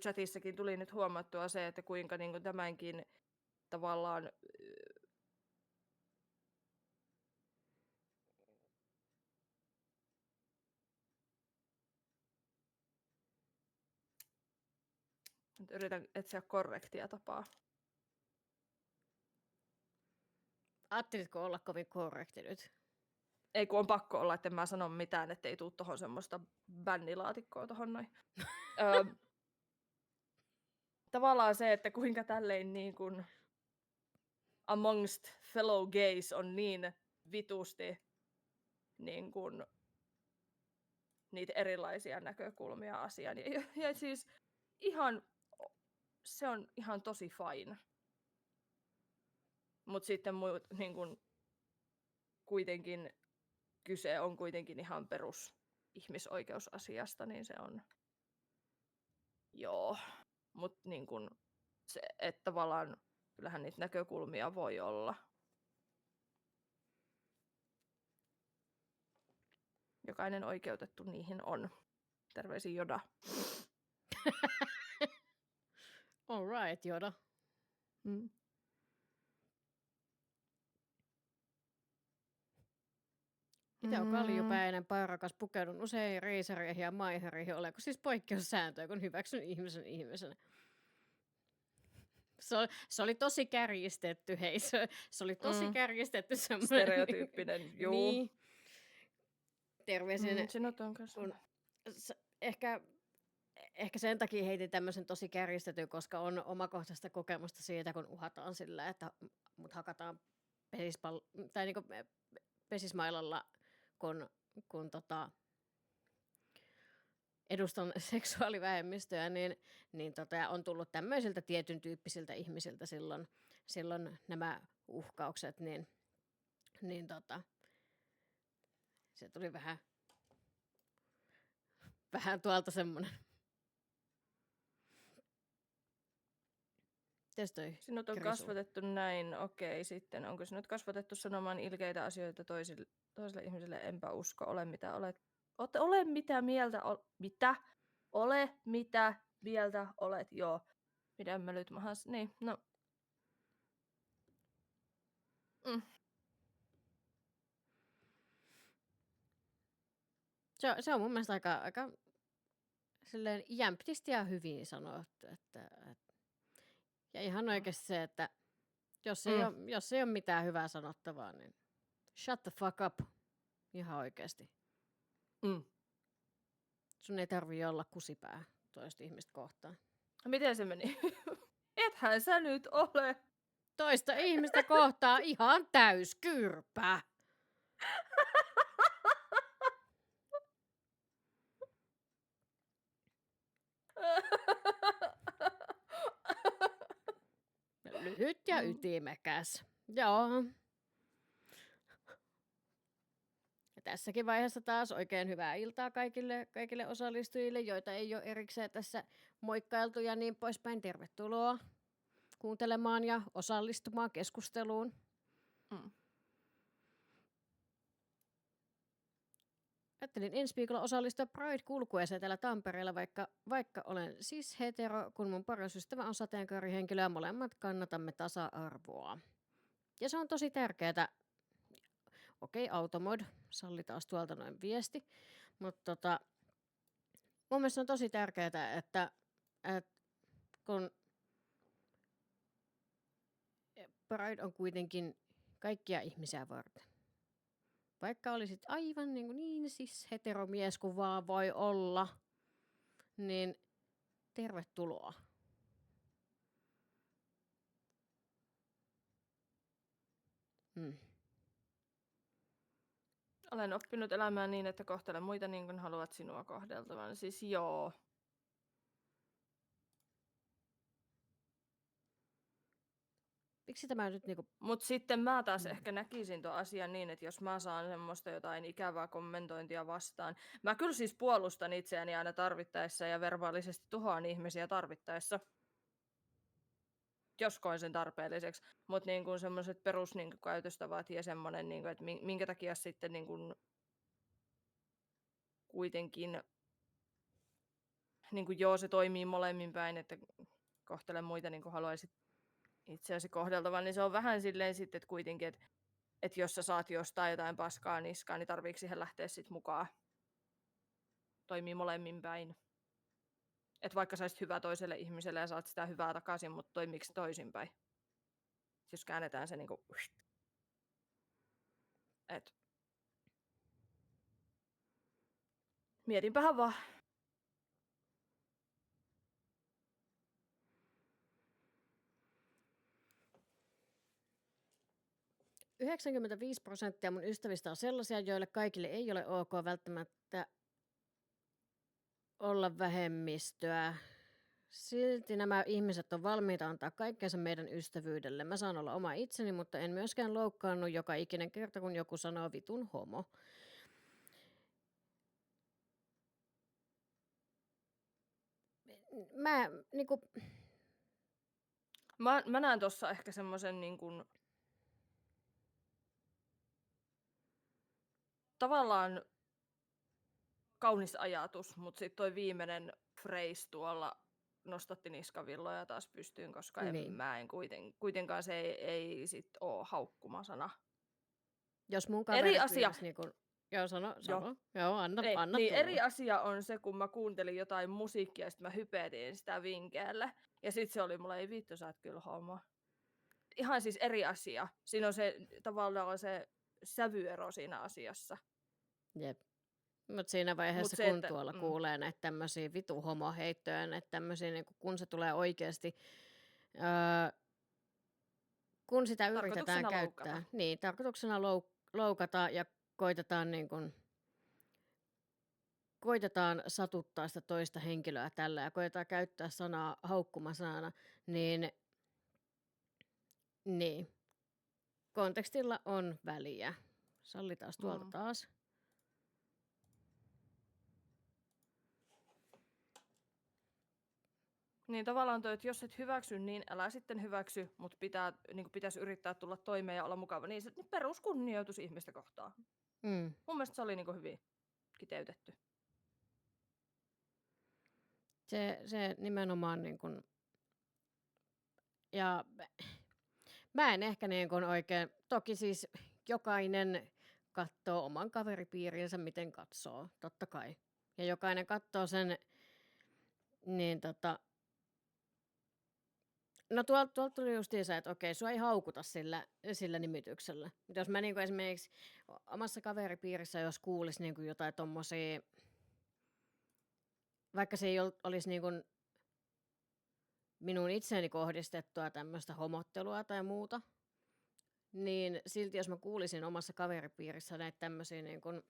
chatissakin tuli nyt huomattua se, että kuinka niin kuin tämänkin tavallaan yritän etsiä korrektia tapaa. Ajattelitko olla kovin korrekti nyt? Ei, kun on pakko olla, että en mä sano mitään, ettei tuu tohon semmoista bännilaatikkoa tohon noin. Tavallaan se, että kuinka tälleen niin kuin amongst fellow gays on niin vitusti niin kuin niitä erilaisia näkökulmia asiaan. Ja siis ihan, se on ihan tosi fine. Mutta sitten niin kun, kuitenkin kyse on kuitenkin ihan perus ihmisoikeusasiasta, niin se on joo. Mutta niin kun se, että tavallaan kyllähän niitä näkökulmia voi olla. Jokainen oikeutettu niihin on. Terveisiin Joda. All right, Joda. Itse on kaljupäinen, pairakas, pukeudun usein reisareihin ja maihereihin. Oleko siis poikkeussääntöjä, kun hyväksyn ihmisen ihmisenä? Se oli tosi kärjistetty, hei. Se oli tosi kärjistetty semmoinen. Stereotyyppinen, juu. Niin. Terveisin. Ehkä sen takia heitin tämmöisen tosi kärjistetyn, koska on omakohtaista kokemusta siitä, kun uhataan sillä, että mut hakataan niinku pesismailalla, kun edustan seksuaalivähemmistöä, niin on tullut tämmöisiltä tietyn tyyppisiltä ihmisiltä silloin nämä uhkaukset, niin se tuli vähän tuolta semmoinen. Ties toi Sinut on Krisu. kasvatettu näin, okei sitten. Onko sinut kasvatettu sanomaan ilkeitä asioita toiselle ihmiselle? Enpä usko. Ole mitä olet. Ole mitä mieltä mitä? Ole mitä mieltä olet. Joo. Pidämme nyt mahas. Niin, no. Se on mun mielestä aika silleen jämptisti ja hyvin sanottu. Ja ihan oikeasti se, että jos ei ole mitään hyvää sanottavaa, niin shut the fuck up. Ihan oikeasti. Sun ei tarvitse olla kusipää toista ihmistä kohtaan. Miten se meni? Ethän sä nyt ole. Toista ihmistä kohtaan ihan täyskyrpä. Lyhyt ja ytimekäs. Joo. Ja tässäkin vaiheessa taas oikein hyvää iltaa kaikille osallistujille, joita ei ole erikseen tässä moikkailtu ja niin poispäin. Tervetuloa kuuntelemaan ja osallistumaan keskusteluun. Ajattelin ensi viikolla osallistua Pride-kulkueeseen täällä Tampereella, vaikka olen siis hetero, kun mun paras ystävä on sateenkaarihenkilö ja molemmat kannatamme tasa-arvoa. Ja se on tosi tärkeää. Okei, Automod, salli taas tuolta noin viesti. Mutta mun mielestä on tosi tärkeää, että kun Pride on kuitenkin kaikkia ihmisiä varten. Vaikka olisit aivan niin siis heteromies kuin vaan voi olla, niin tervetuloa. Olen oppinut elämään niin, että kohtele muita niin kuin haluat sinua kohdeltavan. Siis joo. Miksi tämä nyt Mut sitten mä taas ehkä näkisin tuon asian niin, että jos mä saan semmoista jotain ikävää kommentointia vastaan. Mä kyllä siis puolustan itseäni aina tarvittaessa ja verbaalisesti tuhoan ihmisiä tarvittaessa. Jos koen sen tarpeelliseksi. Mutta niin semmoiset peruskäytöstavat ja semmoinen, niin että minkä takia sitten niin kuin kuitenkin niin kuin joo, se toimii molemmin päin, että kohtele muita niin kuin haluaisit itseäsi kohdeltavan, niin se on vähän silleen sitten, että kuitenkin, että jos sä saat jostain jotain paskaa niskaan, niin tarviiko siihen lähteä sitten mukaan? Toimii molemmin päin. Että vaikka saisit hyvää toiselle ihmiselle ja saat sitä hyvää takaisin, mutta toimiiko se toisinpäin? Jos käännetään se niinku... Et... Mietinpähän vaan. ...95% mun ystävistä on sellaisia, joille kaikille ei ole ok välttämättä olla vähemmistöä. Silti nämä ihmiset on valmiita antaa kaikkensa meidän ystävyydelle. Mä saan olla oma itseni, mutta en myöskään loukkaannu joka ikinen kerta, kun joku sanoo vitun homo. Mä näen tossa ehkä semmoisen niin kuin... tavallaan kaunis ajatus, mutta sitten toi viimeinen phrase tuolla nostatti niskavilloja taas pystyyn, koska kuitenkaan se ei sit oo haukkumasana. Jos mun eri asia. Joo, sano. Joo, anna niin, eri asia on se, kun mä kuuntelin jotain musiikkia ja sitten mä hypetin sitä vinkeälle. Ja sitten se oli mulle, ei vittu, sä oot kyllä homo. Ihan siis eri asia. Siinä on se tavallaan se sävyero siinä asiassa. Jep. Mutta siinä vaiheessa, kun tuolla kuulee näitä tämmöisiä vitu homoheittoja, näitä tämmöisiä, niin kun se tulee oikeasti, kun sitä yritetään käyttää. Loukata. Niin, tarkoituksena loukata ja koitetaan satuttaa sitä toista henkilöä tällä ja koitetaan käyttää sanaa haukkumasanana, niin kontekstilla on väliä. Sallitaan tuolta taas. Niin tavallaan toi, että jos et hyväksy, niin älä sitten hyväksy, mutta pitäisi yrittää tulla toimeen ja olla mukava. Niin se peruskunnioitus ihmistä kohtaan. Mm. Mun mielestä se oli hyvin kiteytetty. Se nimenomaan niin kuin, ja mä en ehkä niin kuin oikein, toki siis jokainen katsoo oman kaveripiirinsä, miten katsoo, totta kai. Ja jokainen katsoo sen, niin no tuolta tuli justiinsa, että okei, sua ei haukuta sillä nimityksellä. Mutta jos mä niin kuin esimerkiksi omassa kaveripiirissä, jos kuulisi niin kuin jotain tommosia, vaikka se ei olisi niin kuin minun itseeni kohdistettua tämmöistä homottelua tai muuta, niin silti jos mä kuulisin omassa kaveripiirissä näitä tämmöisiä niin kuin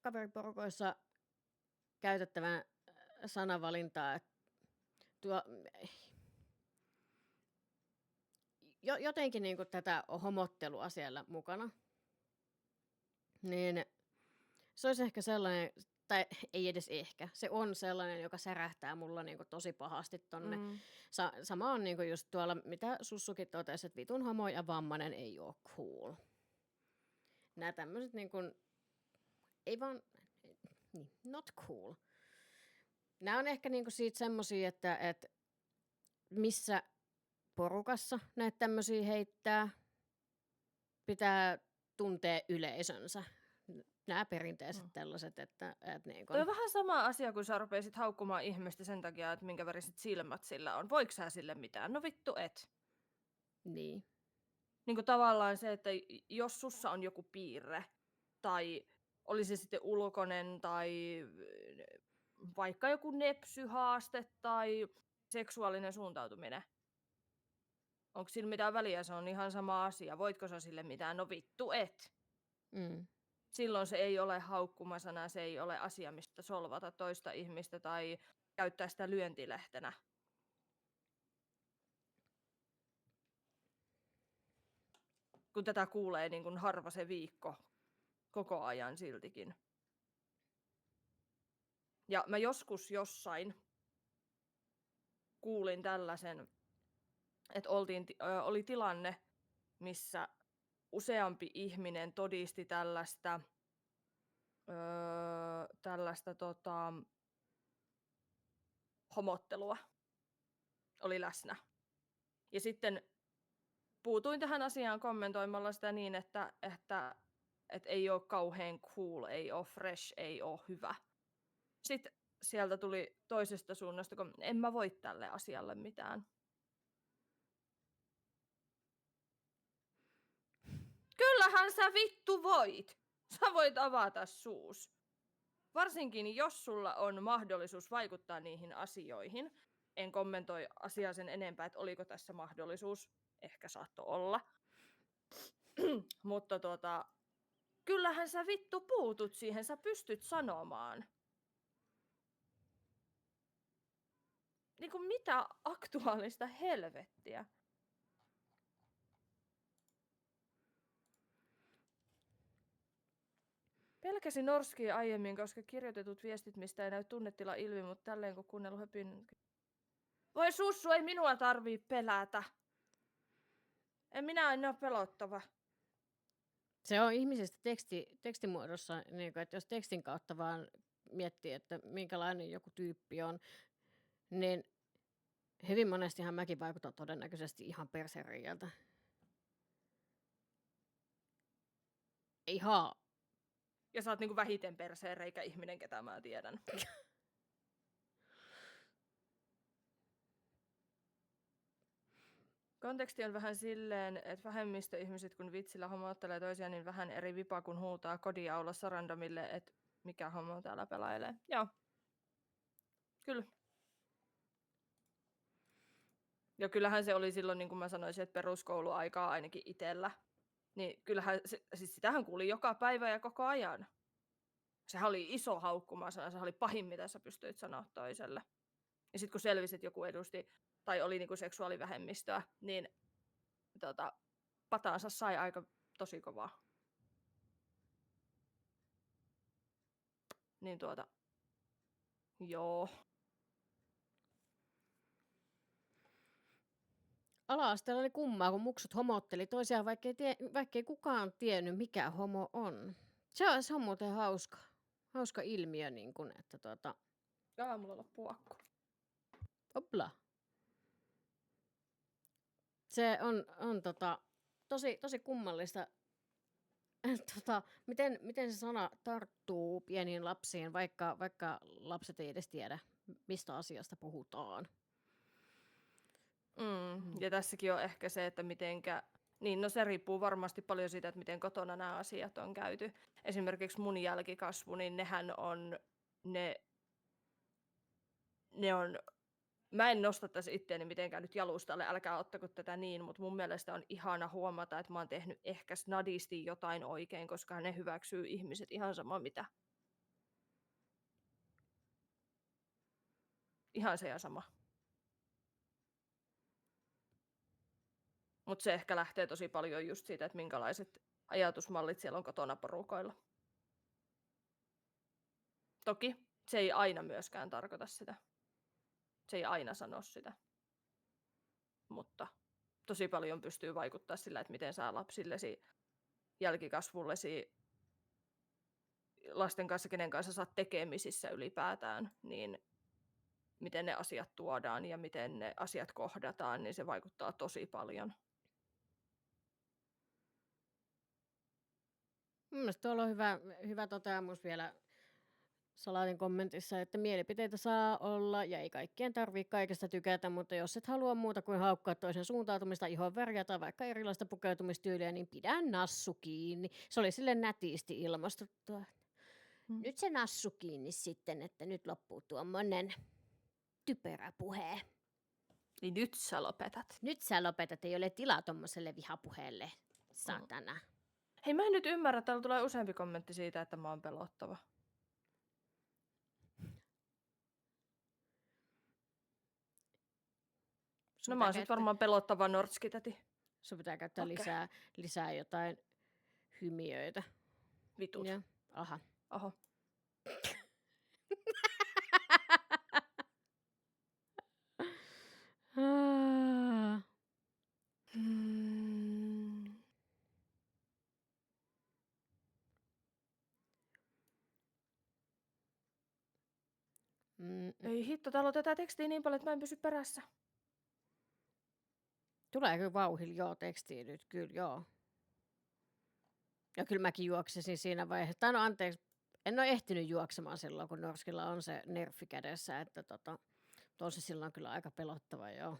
kaveriporukoissa käytettävän sanavalintaa, että tuo, jotenkin niin kuin tätä homottelua siellä mukana, niin se olisi ehkä sellainen, tai ei edes ehkä, se on sellainen, joka särähtää mulla niin kuin tosi pahasti tonne. Sama on niin kuin just tuolla, mitä Sussukin totesi, että vitun homo ja vammainen ei ole cool. Nämä tämmöiset niin kuin, ei vaan, niin, not cool. Nämä on ehkä niin kuin siitä semmosia, että missä porukassa näitä tämmöisiä heittää, pitää tuntea yleisönsä. Nämä perinteiset tällaiset, että niin Toi on kun, vähän sama asia, kun sä rupeisit haukkumaan ihmistä sen takia, että minkä väriset silmät sillä on. Voiko sä sille mitään? No vittu et. niin. Niin kuin tavallaan se, että jos sussa on joku piirre, tai oli se sitten ulkoinen, tai vaikka joku nepsyhaaste, tai seksuaalinen suuntautuminen. Onko sillä mitään väliä? Se on ihan sama asia. Voitko sä sille mitään? No vittu et. Mm. Silloin se ei ole haukkumasana, se ei ole asia, mistä solvata toista ihmistä tai käyttää sitä lyöntilehtenä. Kun tätä kuulee niin kuin harva se viikko koko ajan siltikin. Ja mä joskus jossain kuulin tällaisen, että oli tilanne, missä useampi ihminen todisti tällaista homottelua oli läsnä. Ja sitten puutuin tähän asiaan kommentoimalla sitä niin, että ei ole kauhean cool, ei ole fresh, ei ole hyvä. Sitten sieltä tuli toisesta suunnasta, kun en mä voi tälle asialle mitään. Kyllähän sä vittu voit! Sä voit avata suus. Varsinkin jos sulla on mahdollisuus vaikuttaa niihin asioihin. En kommentoi asiaa sen enempää, että oliko tässä mahdollisuus. Ehkä saattoi olla. Mutta kyllähän sä vittu puutut siihen, sä pystyt sanomaan. Niin kuin mitä aktuaalista helvettiä? Pelkäsin Norskia aiemmin, koska kirjoitetut viestit, mistä ei näy tunnetila ilmi, mutta tälleen kun kuunnellut höpin... Voi sussu, ei minua tarvii pelätä. En minä ole pelottava. Se on ihmisistä tekstimuodossa, niin kuin, että jos tekstin kautta vaan miettii, että minkälainen joku tyyppi on, niin hyvin monestihan mäkin vaikutan todennäköisesti ihan persereijältä. Ihan. Ja sä oot niinku vähiten perseereikä ihminen, ketä mä tiedän. Konteksti on vähän silleen, että vähemmistöihmiset kun vitsillä homoittelee toisiaan, niin vähän eri vipa kun huutaa kodiaulassa randomille, että mikä homo täällä pelailee. Joo. Kyllä. Ja kyllähän se oli silloin, niin kuin mä sanoisin, että peruskouluaikaa ainakin itsellä. Niin kyllähän, siis sitähän kuuli joka päivä ja koko ajan. Sehän oli iso haukkumasana, sehän oli pahin, mitä sä pystyit sanoa toiselle. Ja sitten kun selvisi, että joku edusti tai oli niinku seksuaalivähemmistöä, niin pataansa sai aika tosi kovaa. Niin joo. ala-asteella oli kummaa, kun muksut homotteli toisiaan, vaikkei kukaan tiennyt, mikä homo on. Se on muuten hauska ilmiö, niin kun, että Mulla loppuu akku. opla. Se on tosi kummallista, miten se sana tarttuu pieniin lapsiin, vaikka lapset ei edes tiedä, mistä asiasta puhutaan. Ja tässäkin on ehkä se, että mitenkä... Niin, no se riippuu varmasti paljon siitä, että miten kotona nämä asiat on käyty. Esimerkiksi mun jälkikasvu, niin nehän on... Ne on... Mä en nostattaisi itteeni mitenkään nyt jalustalle, älkää ottako tätä niin, mutta mun mielestä on ihana huomata, että mä oon tehnyt ehkä snadisti jotain oikein, koska ne hyväksyy ihmiset ihan sama mitä. Ihan se ja sama. Mutta se ehkä lähtee tosi paljon just siitä, että minkälaiset ajatusmallit siellä on kotona porukoilla. Toki se ei aina myöskään tarkoita sitä. Se ei aina sano sitä. Mutta tosi paljon pystyy vaikuttaa sillä, että miten sä lapsillesi, jälkikasvullesi, lasten kanssa, kenen kanssa sä oot tekemisissä ylipäätään, niin miten ne asiat tuodaan ja miten ne asiat kohdataan, niin se vaikuttaa tosi paljon. Mielestäni tuolla on hyvä toteamus vielä Salatin kommentissa, että mielipiteitä saa olla ja ei kaikkien tarvitse kaikesta tykätä, mutta jos et halua muuta kuin haukkaa toisen suuntautumista, ihon väriä tai vaikka erilaista pukeutumistyyliä, niin pidä nassu kiinni. Se oli sille nätisti ilmastuttua. Nyt se nassu kiinni sitten, että nyt loppuu tuommoinen typerä puhe. Niin nyt sä lopetat. Nyt sä lopetat, ei ole tilaa tommoselle vihapuheelle, satana. Hei, mä en nyt ymmärrä, täällä tulee useampi kommentti siitä, että mä oon pelottava. No mä oon sit varmaan pelottava nortskitäti. Sun pitää käyttää lisää jotain hymiöitä. Vitut. Ja, aha. Oho. Ei hitto, täällä on tätä tekstiä niin paljon, että mä en pysy perässä. Tulee kyllä vauhilla joo tekstiin nyt, kyllä joo. Ja kyllä mäkin juoksesin siinä vaiheessa. Tai no anteeksi, en ole ehtinyt juoksemaan silloin, kun Norskilla on se nerfi kädessä, että on se silloin kyllä aika pelottava, joo.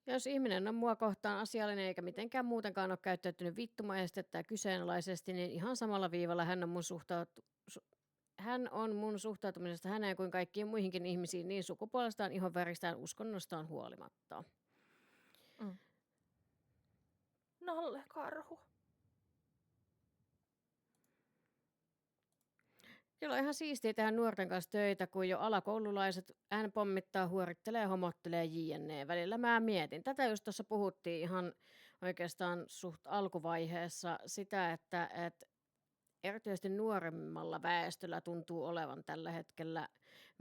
Jos ihminen on mua kohtaan asiallinen eikä mitenkään muutenkaan ole käyttäytynyt vittumaisesti tai kyseenalaisesti, niin ihan samalla viivalla hän on mun suhtautumisesta häneen kuin kaikkiin muihinkin ihmisiin niin sukupuolestaan, ihonväristään, uskonnostaan huolimatta. Nalle Karhu. Kyllä on ihan siistiä tehdä nuorten kanssa töitä, kun jo alakoululaiset hän pommittaa, huorittelee, homottelee jne. Välillä mä mietin. Tätä just tuossa puhuttiin ihan oikeastaan suht alkuvaiheessa sitä, että erityisesti nuoremmalla väestöllä tuntuu olevan tällä hetkellä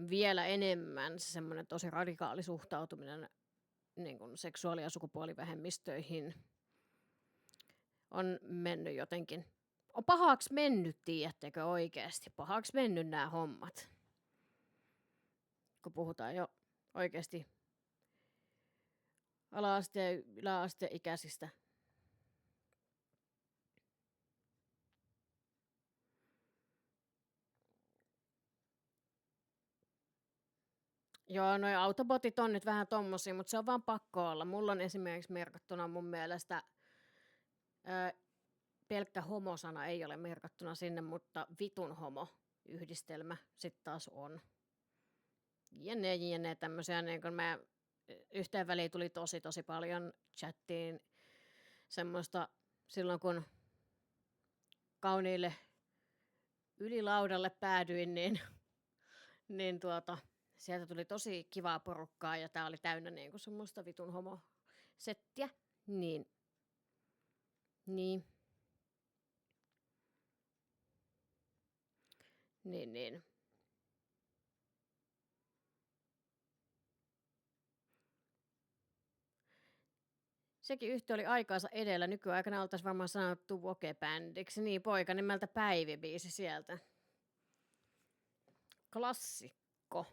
vielä enemmän se semmoinen tosi radikaali suhtautuminen niin kuin seksuaali- ja sukupuolivähemmistöihin on mennyt jotenkin. On pahaksi mennyt, tiedättekö oikeasti? Pahaksi mennyt nämä hommat. Kun puhutaan jo oikeasti ala-aste- ja yläasteikäisistä. Joo, noi autobotit on nyt vähän tommosia, mutta se on vaan pakko olla. Mulla on esimerkiksi merkattuna mun mielestä pelkkä homosana ei ole merkattuna sinne, mutta vitun homo-yhdistelmä sitten taas on. Jne, tämmöisiä, niin kun mä yhteen väliin tuli tosi paljon chattiin semmoista silloin, kun kauniille ylilaudalle päädyin, niin sieltä tuli tosi kivaa porukkaa ja tää oli täynnä niin kuin semmoista vitun homo-settiä. Niin. Niin. Sekin yhtiö oli aikaansa edellä. Nykyaikana oltaisiin varmaan sanottu woke-bändiksi. Niin, poika nimeltä Päivi-biisi sieltä. Klassikko.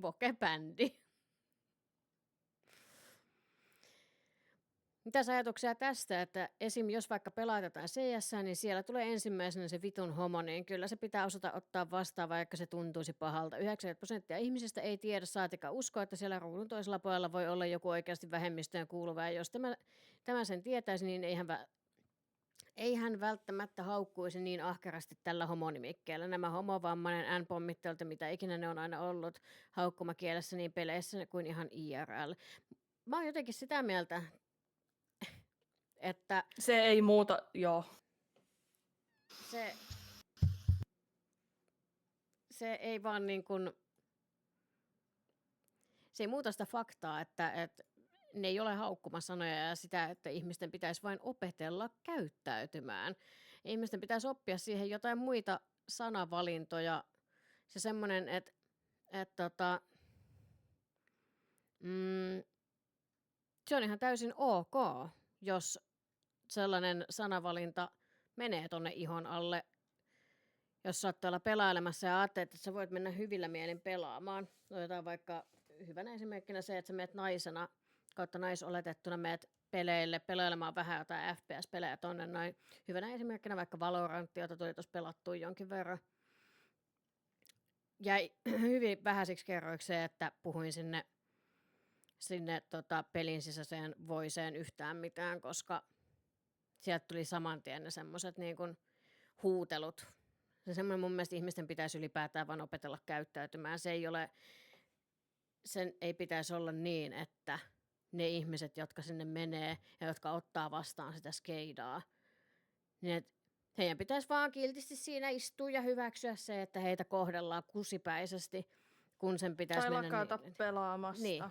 Woke-bändi. Mitäs ajatuksia tästä, että esim. Jos vaikka pelaatetaan CS, niin siellä tulee ensimmäisenä se vitun homo, niin kyllä se pitää osata ottaa vastaan, vaikka se tuntuisi pahalta. 90% ihmisistä ei tiedä, saatika uskoa, että siellä ruudun toisella puolella voi olla joku oikeasti vähemmistöön kuuluva. Ja jos tämä sen tietäisi, niin ei hän välttämättä haukkuisi niin ahkerasti tällä homonimikkeellä. Nämä homovammainen N-pommittelta, mitä ikinä ne on aina ollut haukkumakielessä niin peleissä kuin ihan IRL. Mä oon jotenkin sitä mieltä, että Se ei muuta, joo. Se ei vaan niin kuin, se ei muuta sitä faktaa, että ne ei ole haukkumasanoja ja sitä, että ihmisten pitäisi vain opetella käyttäytymään. Ihmisten pitäisi oppia siihen jotain muita sanavalintoja. Se semmoinen, että se on ihan täysin ok, jos sellainen sanavalinta menee tonne ihon alle, jos sä oot tuolla pelailemassa ja ajattelet, että sä voit mennä hyvillä mielin pelaamaan. Otetaan vaikka hyvänä esimerkkinä se, että sä meet naisena kautta naisoletettuna meet peleille pelailemaan vähän jotain FPS-pelejä tonne noin. Hyvänä esimerkkinä vaikka Valorantti, jota tuli tuossa pelattua jonkin verran. Jäi hyvin vähäisiksi kerroiksi se, että puhuin sinne pelin sisäiseen voiseen yhtään mitään, koska sieltä tuli saman tien ne semmoiset niin kuin huutelut. Se semmoinen mun mielestä ihmisten pitäisi ylipäätään vaan opetella käyttäytymään. Sen ei pitäisi olla niin, että ne ihmiset, jotka sinne menee ja jotka ottaa vastaan sitä skeidaa, niin heidän pitäisi vaan kiltisti siinä istua ja hyväksyä se, että heitä kohdellaan kusipäisesti, kun sen pitäisi Tai mennä lakata pelaamasta. Niin.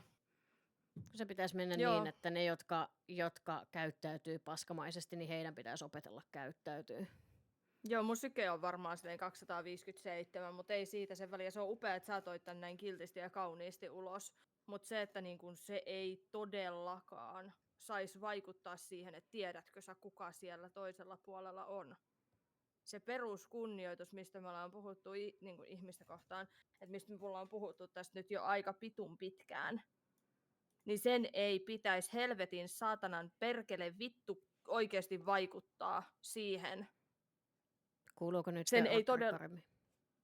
Se pitäisi mennä Joo. niin, että ne, jotka käyttäytyy paskamaisesti, niin heidän pitäisi opetella käyttäytyy. Joo, mun syke on varmaan 257, mutta ei siitä sen väliä. Se on upea, että sä toit tän näin kiltisti ja kauniisti ulos. Mutta se, että niin kun se ei todellakaan saisi vaikuttaa siihen, että tiedätkö sä, kuka siellä toisella puolella on. Se peruskunnioitus, mistä me ollaan puhuttu niin kun ihmistä kohtaan, että mistä me ollaan puhuttu tästä nyt jo aika pitun pitkään, niin sen ei pitäisi helvetin saatanan perkele vittu oikeasti vaikuttaa siihen. Kuuluuko nyt paremmin?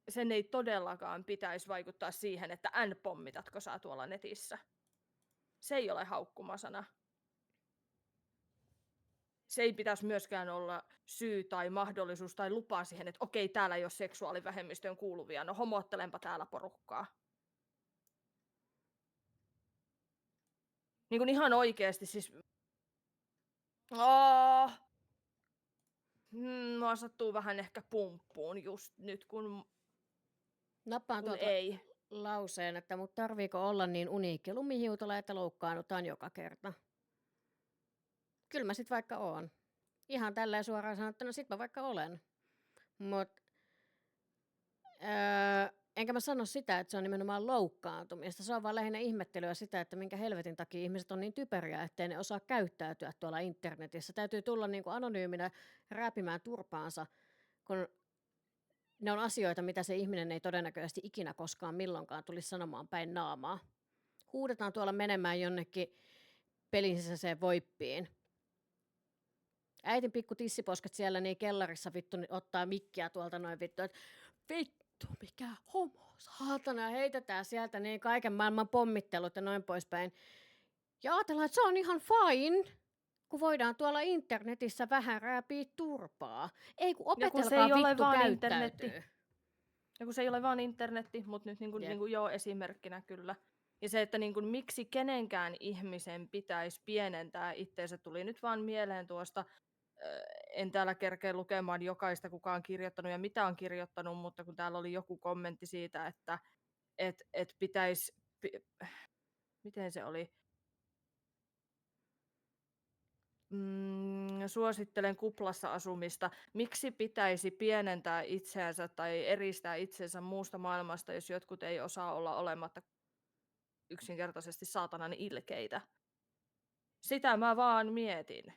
Sen ei todellakaan pitäisi vaikuttaa siihen, että N-pommitatko sä tuolla netissä. Se ei ole haukkumasana. Se ei pitäisi myöskään olla syy tai mahdollisuus tai lupa siihen, että okei, täällä ei ole seksuaalivähemmistöön kuuluvia, no homottelenpa täällä porukkaa. Niin kuin ihan oikeasti siis... Mua sattuu vähän ehkä pumppuun just nyt, kun Nappaan tuolta ei. lauseen, että mut tarviiko olla niin uniikki lumihiutala, että loukkaannutaan joka kerta? Kyllä mä sit vaikka oon. Ihan tälleen suoraan sanottuna sit mä vaikka olen. Mut enkä mä sano sitä, että se on nimenomaan loukkaantumista. Se on vaan lähinnä ihmettelyä sitä, että minkä helvetin takia ihmiset on niin typeriä, ettei ne osaa käyttäytyä tuolla internetissä. Täytyy tulla niin kuin anonyyminä rääpimään turpaansa, kun ne on asioita, mitä se ihminen ei todennäköisesti ikinä koskaan milloinkaan tulisi sanomaan päin naamaa. Huudetaan tuolla menemään jonnekin pelin sisäiseen voippiin. Äitin pikku tissiposket siellä niin kellarissa vittu niin ottaa mikkiä tuolta noin vittu, että vittu mikä homo, saatana, heitetään sieltä niin kaiken maailman pommittelut ja noin poispäin. Ja ajatellaan, että se on ihan fine, kun voidaan tuolla internetissä vähän rääpiä turpaa. Ei kun opetelkaa vittu käyttäytyy. Ja kun se ei ole vaan internetti, mutta nyt niin kuin joo esimerkkinä kyllä. Ja se, että niin kuin, miksi kenenkään ihmisen pitäisi pienentää itseensä, tuli nyt vaan mieleen tuosta, en täällä kerkeä lukemaan jokaista, kuka on kirjoittanut ja mitä on kirjoittanut, mutta kun täällä oli joku kommentti siitä, että pitäisi, miten se oli? suosittelen kuplassa asumista. Miksi pitäisi pienentää itseänsä tai eristää itsensä muusta maailmasta, jos jotkut ei osaa olla olematta yksinkertaisesti saatanan ilkeitä? Sitä mä vaan mietin.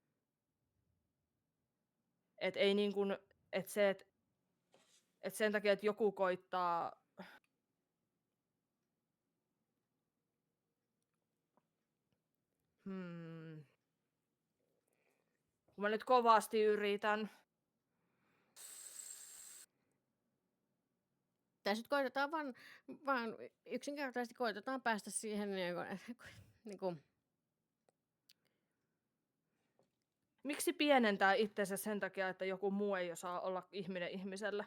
Et ei niin kuin, et se, et sen takia, että joku koittaa kun mä nyt kovasti yritän. Tässä nyt koitetaan vaan yksinkertaisesti koitetaan päästä siihen niin kuin, Miksi pienentää itsensä sen takia, että joku muu ei osaa olla ihminen ihmiselle?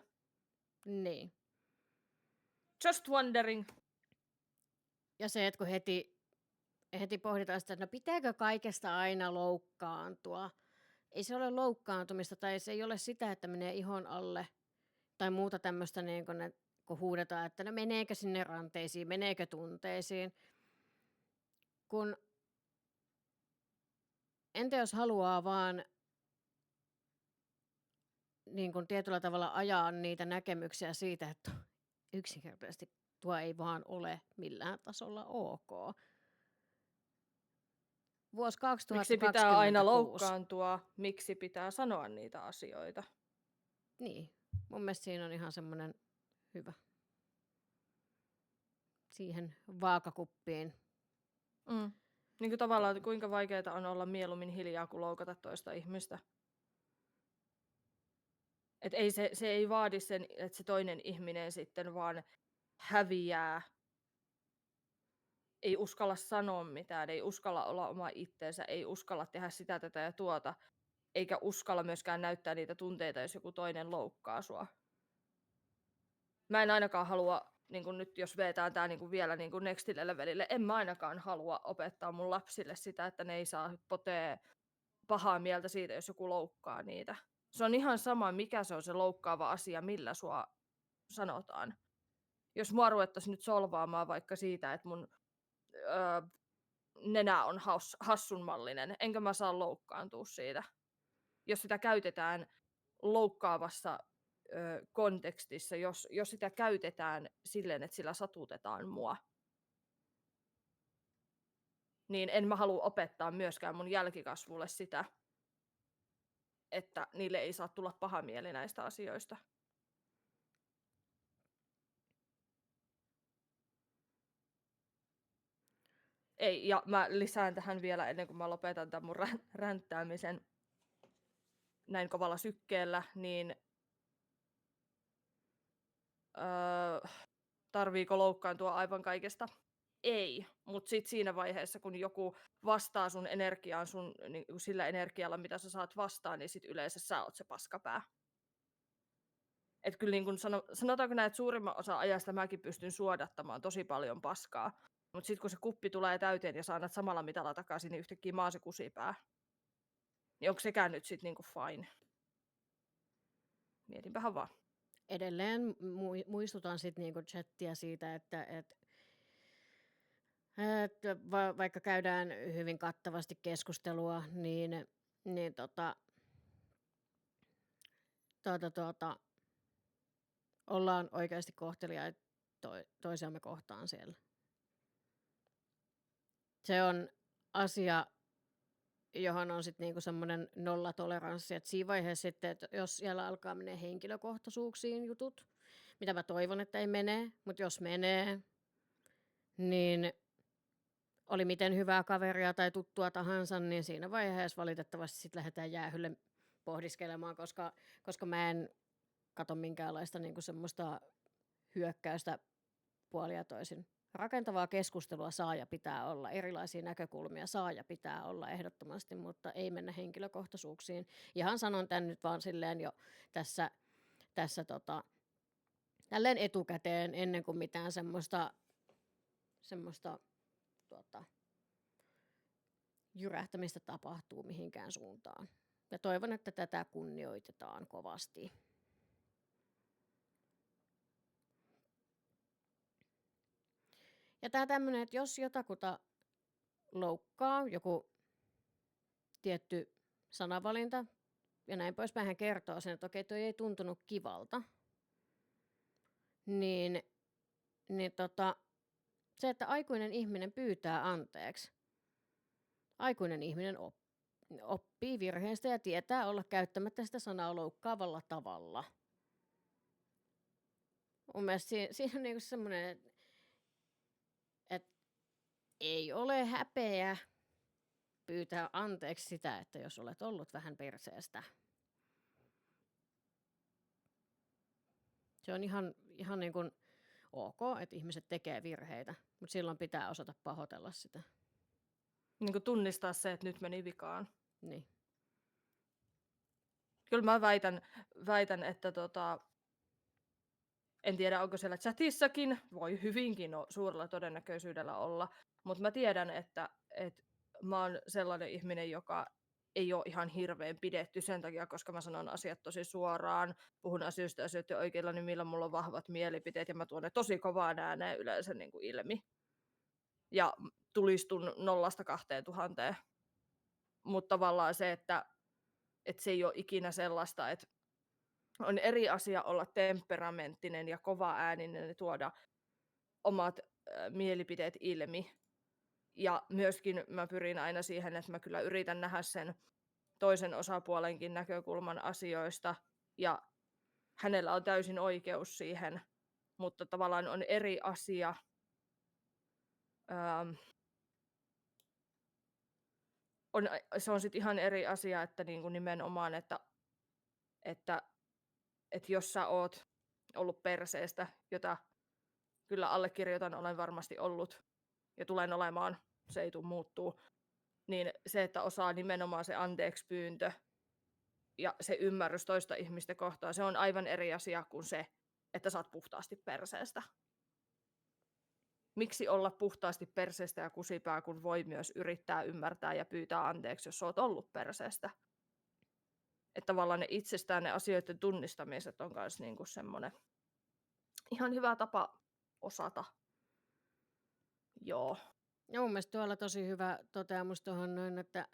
niin. Just wondering. Ja se, että kun heti pohditaan sitä, että no pitääkö kaikesta aina loukkaantua. Ei se ole loukkaantumista tai se ei ole sitä, että menee ihon alle tai muuta tämmöistä, niin kun huudetaan, että no meneekö sinne ranteisiin, meneekö tunteisiin. Kun entä jos haluaa vaan niin kuin tietyllä tavalla ajaa niitä näkemyksiä siitä, että yksinkertaisesti tuo ei vaan ole millään tasolla ok. Vuosi Miksi pitää aina 2026. loukkaantua? Miksi pitää sanoa niitä asioita? Niin, mun mielestä siinä on ihan semmoinen hyvä. Siihen vaakakuppiin. Niin kuin tavallaan, että kuinka vaikeaa on olla mieluummin hiljaa kuin loukata toista ihmistä. Et ei se ei vaadi sen, että se toinen ihminen sitten vaan häviää. Ei uskalla sanoa mitään, ei uskalla olla oma itteensä, ei uskalla tehdä sitä, tätä ja tuota. Eikä uskalla myöskään näyttää niitä tunteita, jos joku toinen loukkaa sua. Mä en ainakaan halua, niin kun nyt jos vetään tää niin kun vielä niin kun nextille levelille, en mä ainakaan halua opettaa mun lapsille sitä, että ne ei saa potee pahaa mieltä siitä, jos joku loukkaa niitä. Se on ihan sama, mikä se on se loukkaava asia, millä sua sanotaan. Jos mua ruvettaisiin nyt solvaamaan vaikka siitä, että mun nenä on hassunmallinen, enkä mä saa loukkaantua siitä. Jos sitä käytetään loukkaavassa kontekstissa, jos sitä käytetään silleen, että sillä satutetaan mua, niin en mä halua opettaa myöskään mun jälkikasvulle sitä, että niille ei saa tulla paha mieli näistä asioista. Ei, ja mä lisään tähän vielä ennen kuin mä lopetan tämän mun ränttäämisen näin kovalla sykkeellä, niin tarviiko loukkaantua aivan kaikesta? Ei, mutta sitten siinä vaiheessa, kun joku vastaa sun energiaan niin sillä energialla, mitä sä saat vastaan, niin sit yleensä sä oot se paskapää. Et kyllä niin kun sanotaanko näin, että suurimman osa ajasta mäkin pystyn suodattamaan tosi paljon paskaa. Mutta sitten kun se kuppi tulee täyteen ja sä annat samalla mitalla takaisin, niin yhtäkkiä mä oon se kusipää. Niin onko sekään nyt sitten niinku fine? Mietinpähän vaan. Edelleen muistutan sitten niinku chattia siitä, että vaikka käydään hyvin kattavasti keskustelua, niin ollaan oikeasti kohteliaita toisiamme kohtaan siellä. Se on asia, johon on sitten niinku semmoinen nollatoleranssi, että siinä vaiheessa sitten, että jos siellä alkaa menee henkilökohtaisuuksiin jutut, mitä mä toivon, että ei mene, mutta jos menee, niin oli miten hyvää kaveria tai tuttua tahansa, niin siinä vaiheessa valitettavasti sitten lähdetään jäähylle pohdiskelemaan, koska mä en katso minkäänlaista niinku semmoista hyökkäystä puolin ja toisin. Rakentavaa keskustelua saa ja pitää olla, erilaisia näkökulmia saa ja pitää olla ehdottomasti, mutta ei mennä henkilökohtaisuuksiin. Ihan sanon tämän nyt vaan silleen jo tässä tälleen etukäteen ennen kuin mitään semmoista jyrähtämistä tapahtuu mihinkään suuntaan. Ja toivon, että tätä kunnioitetaan kovasti. Ja tämä tämmöinen, että jos jotakuta loukkaa joku tietty sanavalinta ja näin poispäin. Hän kertoo sen, että okei, toi ei tuntunut kivalta. Niin se, että aikuinen ihminen pyytää anteeksi. Aikuinen ihminen oppii virheistä ja tietää olla käyttämättä sitä sanaa loukkaavalla tavalla. Mun mielestä siinä on niinku semmoinen, että ei ole häpeä pyytää anteeksi sitä, että jos olet ollut vähän perseestä. Se on ihan niin kuin ok, että ihmiset tekee virheitä, mutta silloin pitää osata pahoitella sitä. Niin kuin tunnistaa se, että nyt meni vikaan. Niin. Kyllä mä väitän että en tiedä, onko siellä chatissakin, voi hyvinkin suurella todennäköisyydellä olla, mutta mä tiedän, että mä oon sellainen ihminen, joka ei ole ihan hirveän pidetty sen takia, koska mä sanon asiat tosi suoraan, puhun asioiden oikeilla nimillä, mulla on vahvat mielipiteet ja mä tuon ne tosi kovaan ääneen yleensä niin kuin ilmi. Ja tulistun 0–2000. Mutta tavallaan se, että se ei ole ikinä sellaista, että on eri asia olla temperamenttinen ja kova-ääninen ja tuoda omat mielipiteet ilmi. Ja myöskin mä pyrin aina siihen, että mä kyllä yritän nähdä sen toisen osapuolenkin näkökulman asioista ja hänellä on täysin oikeus siihen, mutta tavallaan on eri asia se on sitten ihan eri asia, että niinku nimenomaan, että jos sä oot ollut perseestä, jota kyllä allekirjoitan, olen varmasti ollut ja tulen olemaan, se ei tule muuttuu, niin se, että osaa nimenomaan se anteeksi pyyntö ja se ymmärrys toista ihmistä kohtaan, se on aivan eri asia kuin se, että sä oot puhtaasti perseestä. Miksi olla puhtaasti perseestä ja kusipää, kun voi myös yrittää ymmärtää ja pyytää anteeksi, jos oot ollut perseestä? Että tavallaan ne itsestään ne asioiden tunnistamiset on myös niinku semmoinen ihan hyvä tapa osata. Joo. Ja mun mielestä tuolla tosi hyvä toteamus tuohon noin, että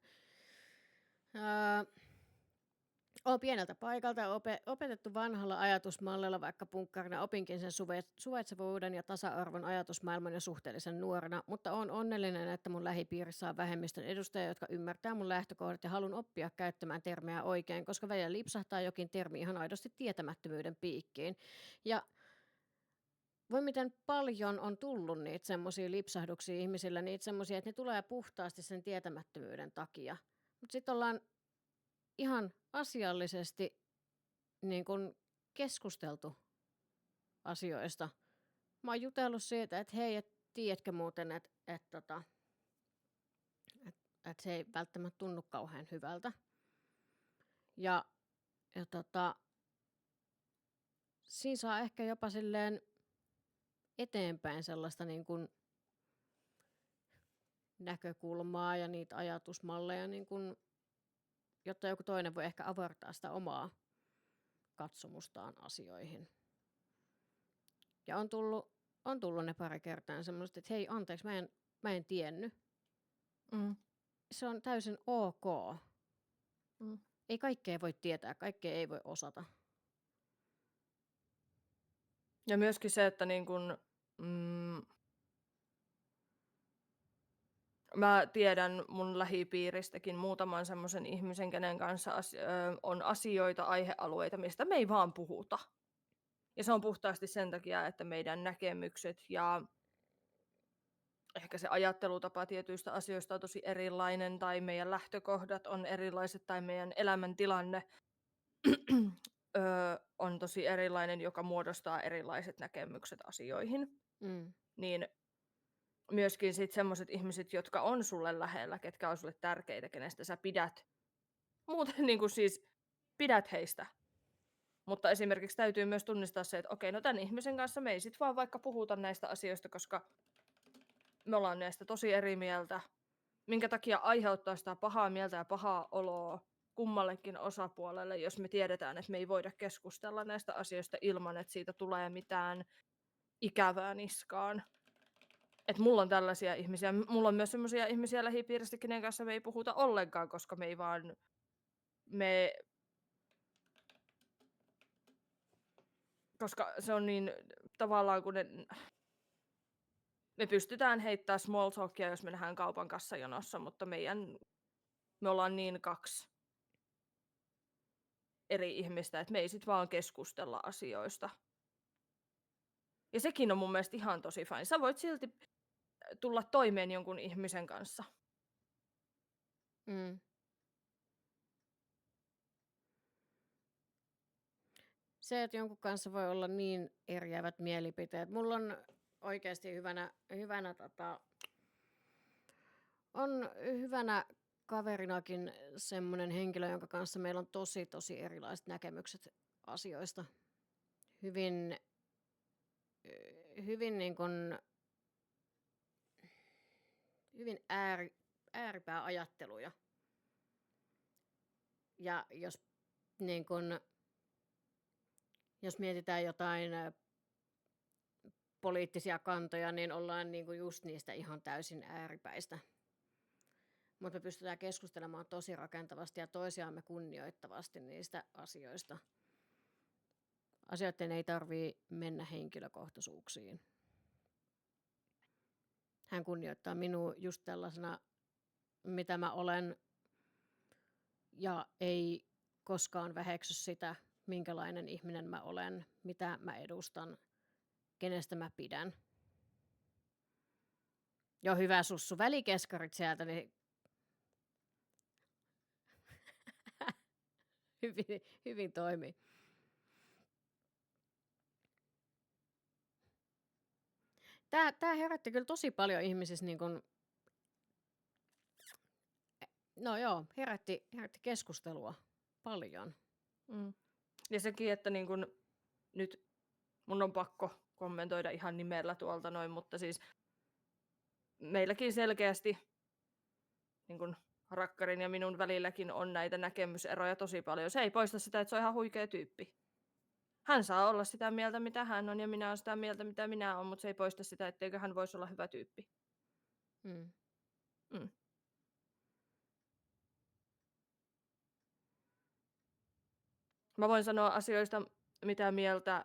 olen pieneltä paikalta opetettu vanhalla ajatusmallilla, vaikka punkkarina opinkin sen suvaitsevuuden ja tasa-arvon ajatusmaailman jo suhteellisen nuorena, mutta olen onnellinen, että mun lähipiirissä on vähemmistön edustajia, jotka ymmärtää mun lähtökohdat ja haluan oppia käyttämään termejä oikein, koska välillä lipsahtaa jokin termi ihan aidosti tietämättömyyden piikkiin. Ja voi miten paljon on tullut niitä semmoisia lipsahduksia ihmisillä, niitä semmoisia, että ne tulee puhtaasti sen tietämättömyyden takia. Mutta sitten ollaan ihan asiallisesti niin kun keskusteltu asioista. Mä oon jutellut siitä, että hei, tiedätkö muuten, että se ei välttämättä tunnu kauhean hyvältä. Ja siinä saa ehkä jopa silleen eteenpäin sellaista niin kuin näkökulmaa ja niitä ajatusmalleja, niin kuin, jotta joku toinen voi ehkä avartaa sitä omaa katsomustaan asioihin. Ja on tullut ne pari kertaa semmoista, että hei, anteeksi, mä en tiennyt. Se on täysin ok. Ei kaikkea voi tietää, kaikkea ei voi osata. Ja myöskin se, että niin kun, mä tiedän mun lähipiiristäkin muutaman semmoisen ihmisen, kenen kanssa on asioita, aihealueita, mistä me ei vaan puhuta. Ja se on puhtaasti sen takia, että meidän näkemykset ja ehkä se ajattelutapa tietyistä asioista on tosi erilainen, tai meidän lähtökohdat on erilaiset, tai meidän elämäntilanne on tosi erilainen, joka muodostaa erilaiset näkemykset asioihin. Niin myöskin sitten semmoiset ihmiset, jotka on sulle lähellä, ketkä on sulle tärkeitä, kenestä sä pidät. Muuten niin kuin siis pidät heistä. Mutta esimerkiksi täytyy myös tunnistaa se, että okei, no tämän ihmisen kanssa me ei sit vaan vaikka puhuta näistä asioista, koska me ollaan näistä tosi eri mieltä. Minkä takia aiheuttaa sitä pahaa mieltä ja pahaa oloa kummallekin osapuolelle, jos me tiedetään, että me ei voida keskustella näistä asioista ilman, että siitä tulee mitään ikävää niskaan. Että mulla on tällaisia ihmisiä. Mulla on myös sellaisia ihmisiä lähipiiristä, kenen kanssa me ei puhuta ollenkaan, koska me ei vaan koska se on niin tavallaan, kun me pystytään heittämään small talkia, jos me nähdään kaupan kassajonossa, mutta me ollaan niin kaksi eri ihmistä, että me ei sit vaan keskustella asioista. Ja sekin on mun mielestä ihan tosi fine. Sä voit silti tulla toimeen jonkun ihmisen kanssa. Mm. Se, että jonkun kanssa voi olla niin eriävät mielipiteet. Mulla on oikeasti hyvänä kaverinakin semmoinen henkilö, jonka kanssa meillä on tosi erilaiset näkemykset asioista. Hyvin niin kuin, hyvin ääripää ajatteluja. Ja niin kuin, jos mietitään jotain poliittisia kantoja, niin ollaan niin kuin just niistä ihan täysin ääripäistä. Mutta me pystytään keskustelemaan tosi rakentavasti ja toisiaamme kunnioittavasti niistä asioista. Asioiden ei tarvitse mennä henkilökohtaisuuksiin. Hän kunnioittaa minua just tällaisena, mitä mä olen, ja ei koskaan väheksy sitä, minkälainen ihminen mä olen, mitä mä edustan, kenestä mä pidän. Joo, hyvä sussu, välikeskarit sieltä, niin hyvin toimii. Tää herätti kyllä tosi paljon ihmisissä niin kun, herätti keskustelua paljon. Ja sekin, että niin kun, nyt mun on pakko kommentoida ihan nimellä tuolta noin, mutta siis meilläkin selkeästi niin kun rakkarin ja minun välilläkin on näitä näkemyseroja tosi paljon. Se ei poista sitä, että se on ihan huikea tyyppi. Hän saa olla sitä mieltä, mitä hän on, ja minä olen sitä mieltä, mitä minä olen, mutta se ei poista sitä, etteikö hän voisi olla hyvä tyyppi. Mä voin sanoa asioista, mitä mieltä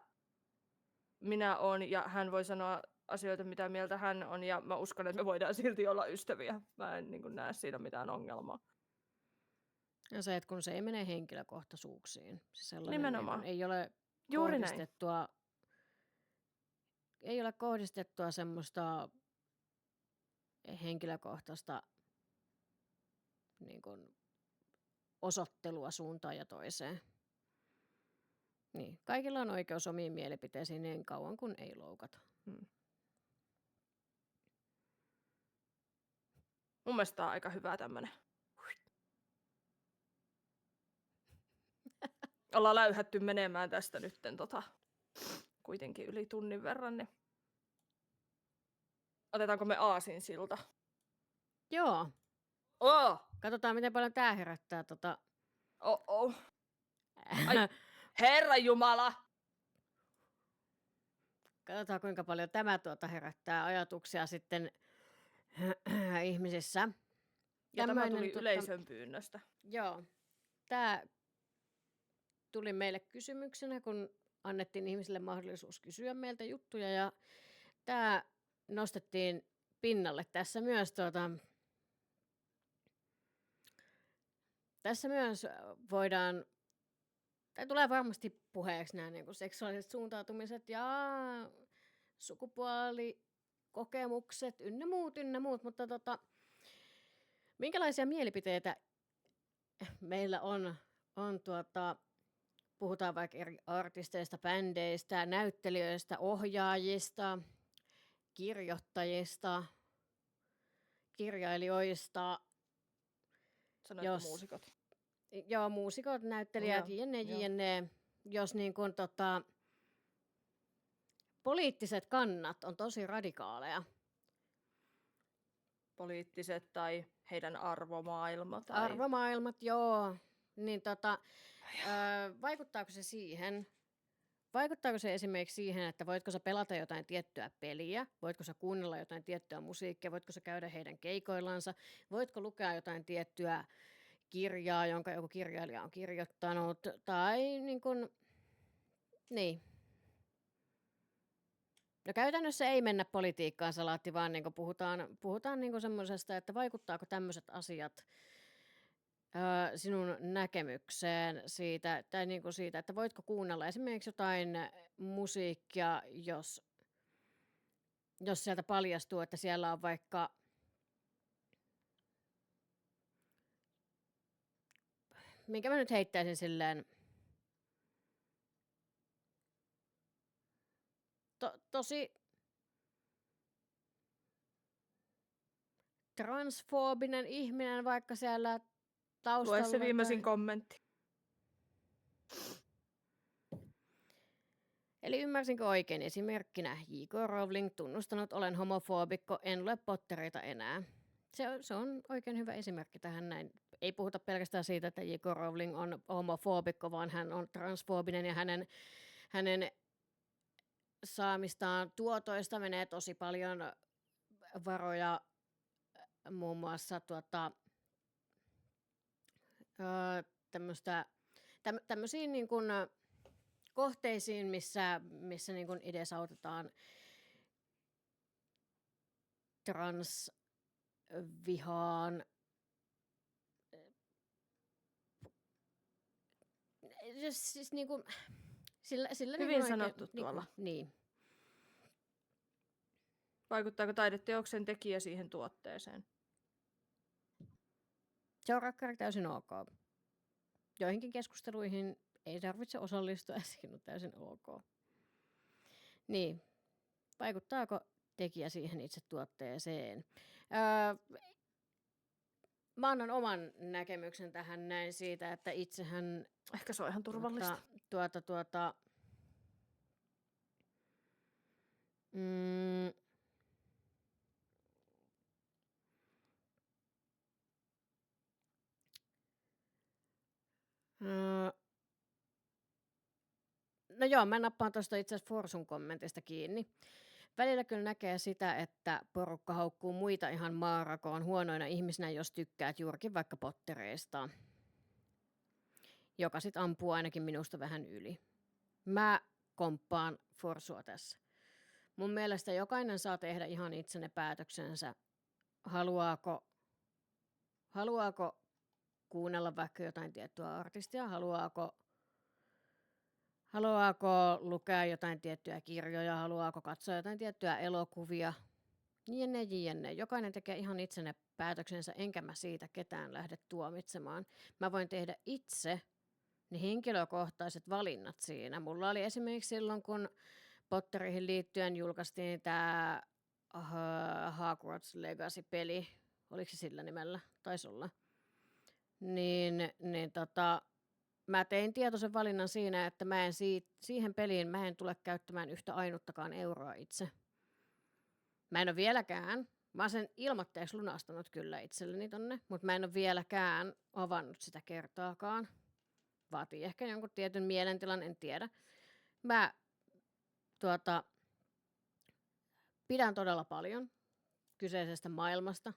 minä olen, ja hän voi sanoa asioita, mitä mieltä hän on, ja mä uskon, että me voidaan silti olla ystäviä. Mä en niin kuin näe siinä mitään ongelmaa. Ja se, että kun se ei mene henkilökohtaisuuksiin, se sellainen Nimenomaan. Ei ole Juuri kohdistettua, ei ole kohdistettua semmoista henkilökohtaista niin kuin osoittelua suuntaan ja toiseen. Niin, kaikilla on oikeus omiin mielipiteisiin niin kauan kuin ei loukata. Mun mielestä tää on aika hyvä tämmönen. Ollaan läyhätty menemään tästä nytten kuitenkin yli tunnin verran. Niin. Otetaanko me aasinsilta? Joo. Katsotaan, miten paljon tää herättää Ai, Herranjumala! Katsotaan, kuinka paljon tämä herättää ajatuksia sitten ihmisissä. Ja tämä tuli yleisön pyynnöstä. Joo. Tämä tuli meille kysymyksenä, kun annettiin ihmisille mahdollisuus kysyä meiltä juttuja. Ja tämä nostettiin pinnalle. Tässä myös voidaan, tai tulee varmasti puheeksi nämä niin kuin seksuaaliset suuntautumiset ja sukupuolikokemukset ynnä muut, mutta minkälaisia mielipiteitä meillä on puhutaan vaikka eri artisteista, bändeistä, näyttelijöistä, ohjaajista, kirjoittajista, kirjailijoista. Sanoitko muusikot? Joo, muusikot, näyttelijät, jne. Jos niin kuin, poliittiset kannat on tosi radikaaleja. Poliittiset tai heidän arvomaailmat. Arvomaailmat, joo. Niin vaikuttaako se siihen? Vaikuttaako se esimerkiksi siihen, että voitko sä pelata jotain tiettyä peliä? Voitko sä kuunnella jotain tiettyä musiikkia? Voitko sä käydä heidän keikoillansa? Voitko lukea jotain tiettyä kirjaa, jonka joku kirjailija on kirjoittanut, tai niin. No käytännössä ei mennä politiikkaan salaatti, vaan puhutaan semmoisesta, että vaikuttaako tämmöiset asiat sinun näkemykseen siitä, tai siitä, että voitko kuunnella esimerkiksi jotain musiikkia, jos sieltä paljastuu, että siellä on vaikka minkä mä nyt heittäisin silleen tosi transfoobinen ihminen vaikka siellä taustalla. Lue se viimeisin kommentti. Eli ymmärsinkö oikein esimerkkinä J.K. Rowling tunnustanut olen homofoobikko, en lue Pottereita enää. Se on oikein hyvä esimerkki tähän näin. Ei puhuta pelkästään siitä, että J.K. Rowling on homofoobikko, vaan hän on transfoobinen ja hänen saamistaan tuotoista menee tosi paljon varoja muun muassa tämmöisiin niin kuin kohteisiin, missä niin kuin edesautetaan transvihaan. Siis niin kuin, sillä hyvin niin kuin sanottu oikein, tuolla. Niin. Vaikuttaako taideteoksen tekijä siihen tuotteeseen? Se on rakkari täysin ok. Joihinkin keskusteluihin ei tarvitse osallistua, ja sekin on täysin ok. Niin, vaikuttaako tekijä siihen itse tuotteeseen? Mä annan oman näkemyksen tähän näin siitä, että itsehän Ehkä se on ihan turvallista. No joo, mä nappaan tuosta itse asiassa Forsun kommentista kiinni. Välillä kyllä näkee sitä, että porukka haukkuu muita ihan maarakoon huonoina ihmisinä, jos tykkäät juurikin vaikka Pottereista. Joka sit ampuu ainakin minusta vähän yli. Mä komppaan Forsua tässä. Mun mielestä jokainen saa tehdä ihan itse ne päätöksensä. Haluaako kuunnella vaikka jotain tiettyä artistia? Haluaako lukea jotain tiettyjä kirjoja? Haluaako katsoa jotain tiettyjä elokuvia? Jne. Jokainen tekee ihan itse ne päätöksensä, enkä mä siitä ketään lähde tuomitsemaan. Mä voin tehdä itse ne henkilökohtaiset valinnat siinä. Mulla oli esimerkiksi silloin, kun Potterihin liittyen julkaistiin tämä Hogwarts Legacy-peli. Oliko se sillä nimellä? Taisi olla. Mä tein tietoisen valinnan siinä, että siihen peliin mä en tule käyttämään yhtä ainuttakaan euroa itse. Mä en ole vieläkään, mä oon sen ilmoitteeksi lunastanut kyllä itselleni tonne, mutta mä en ole vieläkään avannut sitä kertaakaan. Vaatii ehkä jonkun tietyn mielentilan, en tiedä. Mä pidän todella paljon kyseisestä maailmasta.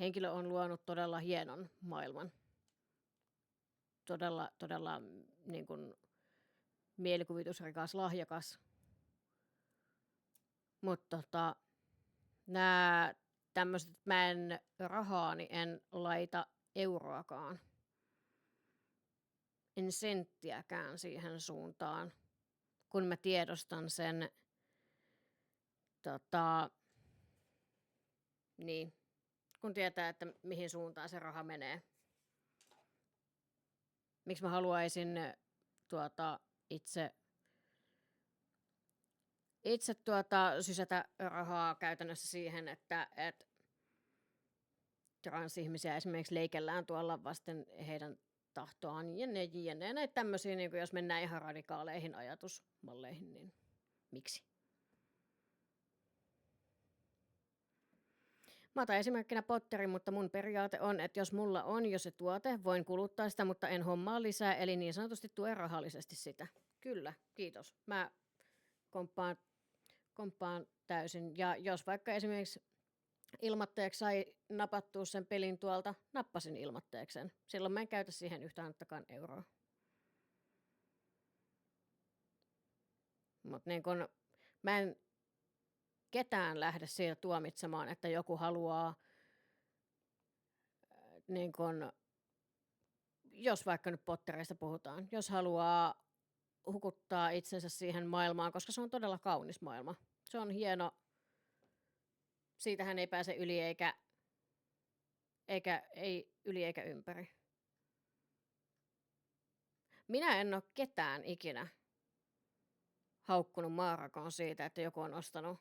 Henkilö on luonut todella hienon maailman. Todella niin kuin mielikuvitusrikas, lahjakas. Mutta nämä tämmöiset, mä en rahaani en laita euroakaan. En senttiäkään siihen suuntaan, kun mä tiedostan sen, niin, kun tietää, että mihin suuntaan se raha menee. Miksi mä haluaisin itse sysätä rahaa käytännössä siihen, että transihmisiä esimerkiksi leikellään tuolla vasten heidän tahtoaan jne. Näitä tämmöisiä, niin jos mennään ihan radikaaleihin ajatusmalleihin, niin miksi? Mä otan esimerkkinä Potterin, mutta mun periaate on, että jos mulla on jo se tuote, voin kuluttaa sitä, mutta en hommaa lisää, eli niin sanotusti tue rahallisesti sitä. Kyllä, kiitos. Mä komppaan täysin. Ja jos vaikka esimerkiksi ilmoitteeksi sai napattua sen pelin tuolta, nappasin ilmoitteeksi sen. Silloin mä en käytä siihen yhtään euroa. Mutta niin kun, mä en ketään lähde siitä tuomitsemaan, että joku haluaa, niin kun, jos vaikka nyt Pottereista puhutaan, jos haluaa hukuttaa itsensä siihen maailmaan, koska se on todella kaunis maailma. Se on hieno. Siitähän ei pääse yli ei yli eikä ympäri. Minä en ole ketään ikinä haukkunut maarakoon siitä, että joku on ostanut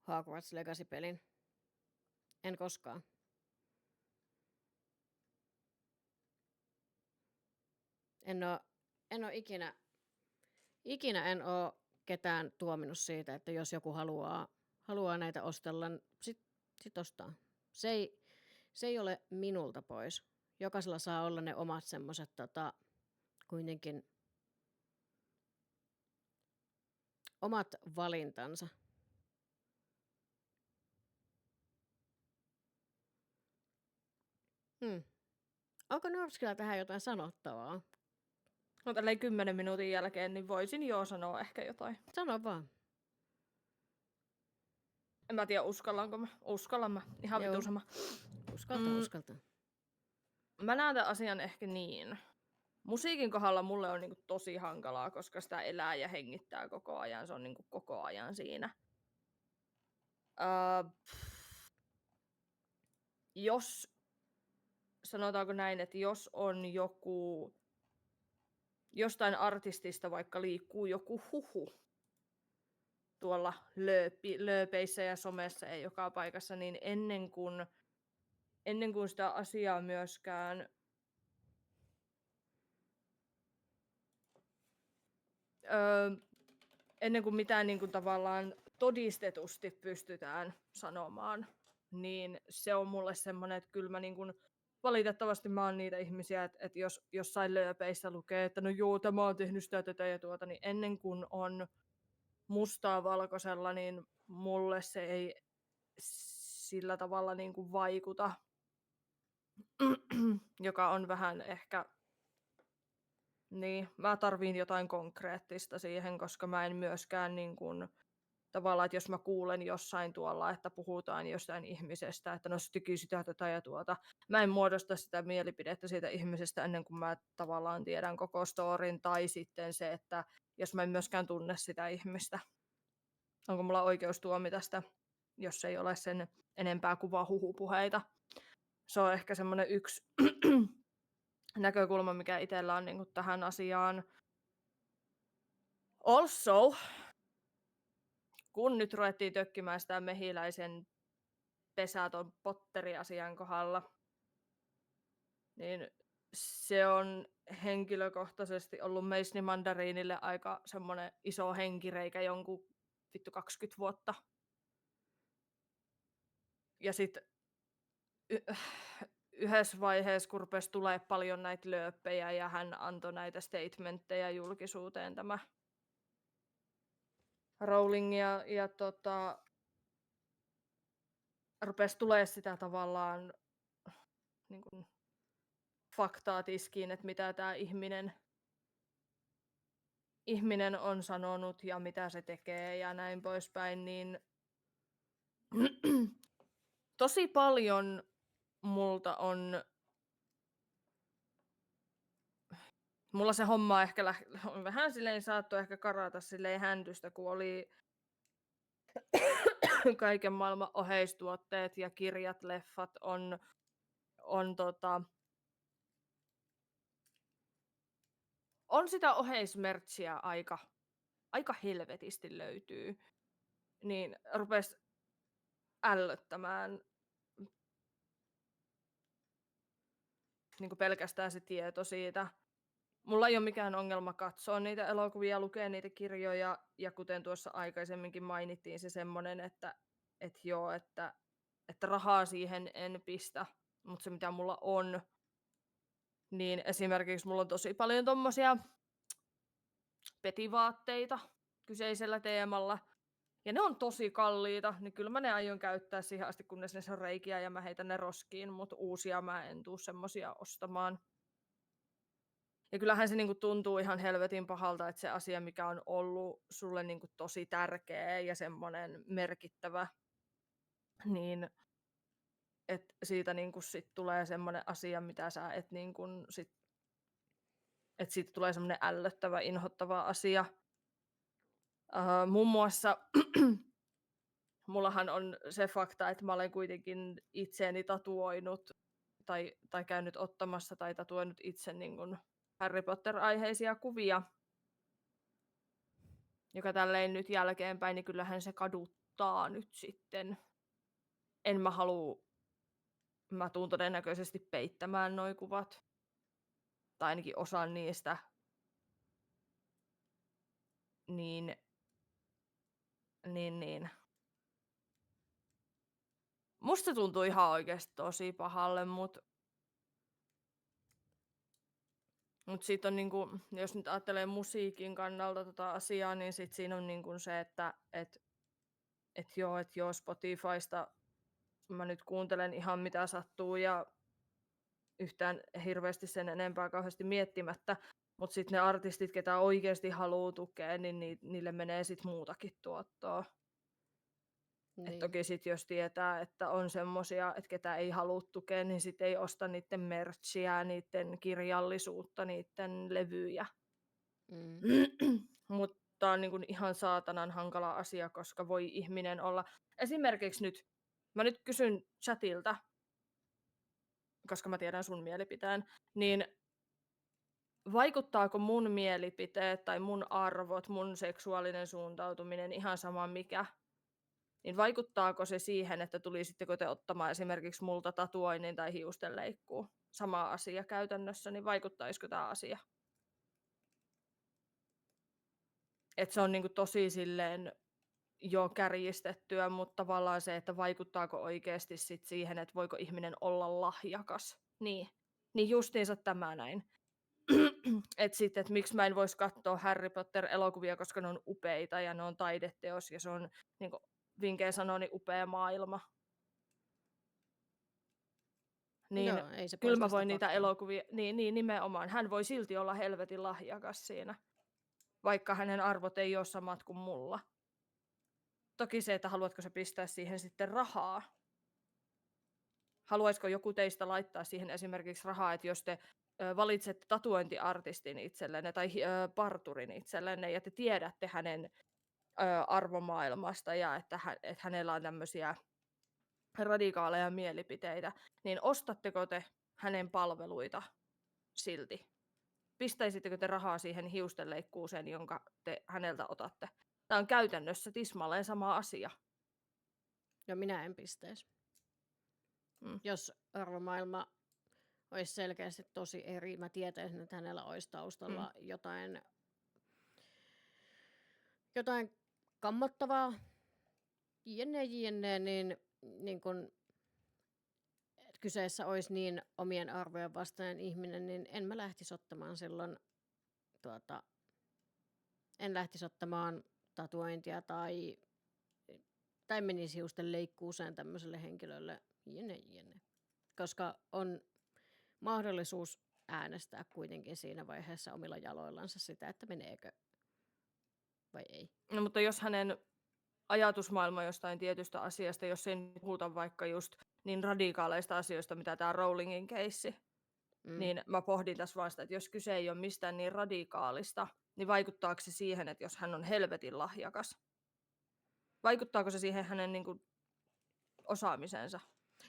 Hogwarts Legacy-pelin. En koskaan. En ole ikinä en ole ketään tuominut siitä, että jos joku haluaa näitä ostella, sit ostaa. Se ei ole minulta pois. Jokaisella saa olla ne omat semmoiset kuitenkin omat valintansa. Onko Norskilla tähän jotain sanottavaa? No tälleen 10 minuutin jälkeen, niin voisin jo sanoa ehkä jotain. Sano vaan. En mä tiedä, uskallanko mä. Uskallan mä. Ihan Joo. vitu sama. Uskaltaa. Mä näen tämän asian ehkä niin. Musiikin kohdalla mulle on niinku tosi hankalaa, koska sitä elää ja hengittää koko ajan. Se on niinku koko ajan siinä. Jos, sanotaanko näin, että jos on joku, jostain artistista vaikka liikkuu joku huhu tuolla lööpeissä ja somessa ja joka paikassa, niin ennen kuin sitä asiaa myöskään ennen kuin mitään niin kuin tavallaan todistetusti pystytään sanomaan, niin se on mulle semmoinen, että kyllä mä niin kuin, valitettavasti mä oon niitä ihmisiä, että jos jossain lööpeissä lukee, että no joo, tämä on tehnyt sitä, tätä ja tuota, niin ennen kuin on mustaa valkoisella, niin mulle se ei sillä tavalla niin kuin vaikuta, joka on vähän ehkä, niin mä tarviin jotain konkreettista siihen, koska mä en myöskään niin kuin, tavallaan, että jos mä kuulen jossain tuolla, että puhutaan jostain ihmisestä, että no se teki sitä, tätä ja tuota, mä en muodosta sitä mielipidettä siitä ihmisestä ennen kuin mä tavallaan tiedän koko storin, tai sitten se, että jos mä en myöskään tunne sitä ihmistä, onko mulla oikeus tuomita sitä, jos ei ole sen enempää kuin vaan huhupuheita. Se on ehkä semmoinen yksi näkökulma, mikä itsellä on niin kuin tähän asiaan. Also, kun nyt ruvettiin tökkimään sitä Mehiläisen pesäton Potteri-asian kohdalla, niin se on henkilökohtaisesti ollut Meisni Mandariinille aika semmoinen iso henkireikä jonkun 20 vuotta. Ja sitten yhdessä vaiheessa, kun rupesi tulee paljon näitä lööppejä ja hän antoi näitä statementteja julkisuuteen, tämä Rowling, ja rupesi tulee sitä tavallaan niin kuin faktaa tiskiin, että mitä tämä ihminen on sanonut ja mitä se tekee ja näin poispäin, niin tosi paljon mulla se homma ehkä on vähän silleen saattoi ehkä karata silleen händystä, kun oli kaiken maailman oheistuotteet ja kirjat, leffat on sitä oheismertsiä aika helvetisti löytyy, niin rupesi ällöttämään niin kuin pelkästään se tieto siitä. Mulla ei ole mikään ongelma katsoa niitä elokuvia, lukea niitä kirjoja, ja kuten tuossa aikaisemminkin mainittiin se semmoinen, että rahaa siihen en pistä, mutta se mitä mulla on, niin esimerkiksi mulla on tosi paljon tommosia petivaatteita kyseisellä teemalla, Ja ne on tosi kalliita, niin kyllä mä ne aion käyttää siihen asti, kunnes ne on reikiä ja mä heitän ne roskiin, mutta uusia mä en tuu semmosia ostamaan. Ja kyllähän se niinku tuntuu ihan helvetin pahalta, että se asia, mikä on ollut sulle niinku tosi tärkeä ja semmoinen merkittävä, niin että siitä niinku sit tulee semmoinen asia, mitä sä et niinku sit, että siitä tulee semmoinen ällöttävä, inhottava asia. Muun muassa mullahan on se fakta, että mä olen kuitenkin itseeni tatuoinut tai käynyt ottamassa tai tatuoinut itse niin kuin Harry Potter-aiheisia kuvia, joka tälleen nyt jälkeenpäin, niin kyllähän se kaduttaa nyt sitten. En mä halua, mä tuun todennäköisesti peittämään noi kuvat, tai ainakin osan niistä, niin. Musta tuntuu ihan oikeasti tosi pahalle, mutta siitä on niinku, jos nyt ajattelee musiikin kannalta tota asiaa, niin sit siinä on niinku se, että joo, Spotifysta mä nyt kuuntelen ihan mitä sattuu ja yhtään hirveästi sen enempää kauheasti miettimättä, mutta sitten ne artistit, ketä oikeasti haluaa tukea, niin niille menee sitten muutakin tuottoa. Et Niin. toki sitten jos tietää, että on semmosia, että ketä ei halua tukea, niin sitten ei osta niiden merchia, niiden kirjallisuutta, niiden levyjä. Mm. Mutta tämä on niinku ihan saatanan hankala asia, koska voi ihminen olla... Esimerkiksi nyt, mä nyt kysyn chatilta, koska mä tiedän sun mielipiteen, niin vaikuttaako mun mielipiteet tai mun arvot, mun seksuaalinen suuntautuminen, ihan sama mikä, niin vaikuttaako se siihen, että tulisitteko te ottamaan esimerkiksi multa tatuoinnin tai hiustenleikkuu? Sama asia käytännössä, niin vaikuttaisiko tämä asia? Et se on niinku tosi silleen jo kärjistettyä, mutta tavallaan se, että vaikuttaako oikeasti sit siihen, että voiko ihminen olla lahjakas. Niin justiinsa tämä näin. Että sitten, että miksi mä en voisi katsoa Harry Potter-elokuvia, koska ne on upeita ja ne on taideteos ja se on, niin kuin vinkkejä sanoo, niin upea maailma. Niin Joo, ei se kyllä poista mä sitä voin niitä faktaa. elokuvia, niin nimenomaan, hän voi silti olla helvetin lahjakas siinä, vaikka hänen arvot ei ole samat kuin mulla. Toki se, että haluatko sä pistää siihen sitten rahaa. Haluaisiko joku teistä laittaa siihen esimerkiksi rahaa, että jos te valitsette tatuointiartistin itsellenne tai parturin itsellenne ja te tiedätte hänen arvomaailmasta ja että hänellä on tämmöisiä radikaaleja mielipiteitä, niin ostatteko te hänen palveluita silti? Pistäisittekö te rahaa siihen hiustenleikkuuseen, jonka te häneltä otatte? Tämä on käytännössä tismalleen sama asia. Ja minä en pistäisi. Jos arvomaailma olisi selkeästi tosi eri, mä tietäisin, että hänellä olisi taustalla jotain kammottavaa, jne, niin kun kyseessä olisi niin omien arvojen vastainen ihminen, niin en mä lähtisi ottamaan silloin en lähtisi ottamaan tatuointia tai menisi hiusten leikkuuseen tämmöiselle henkilölle, jne. Koska on mahdollisuus äänestää kuitenkin siinä vaiheessa omilla jaloillansa sitä, että meneekö vai ei. No, mutta jos hänen ajatusmaailma jostain tietystä asiasta, jos ei puhuta vaikka just niin radikaaleista asioista, mitä tämä Rowlingin keissi, niin mä pohdin tässä vaan sitä, että jos kyse ei ole mistään niin radikaalista, niin vaikuttaako se siihen, että jos hän on helvetin lahjakas? Vaikuttaako se siihen hänen niin kuin osaamiseensa?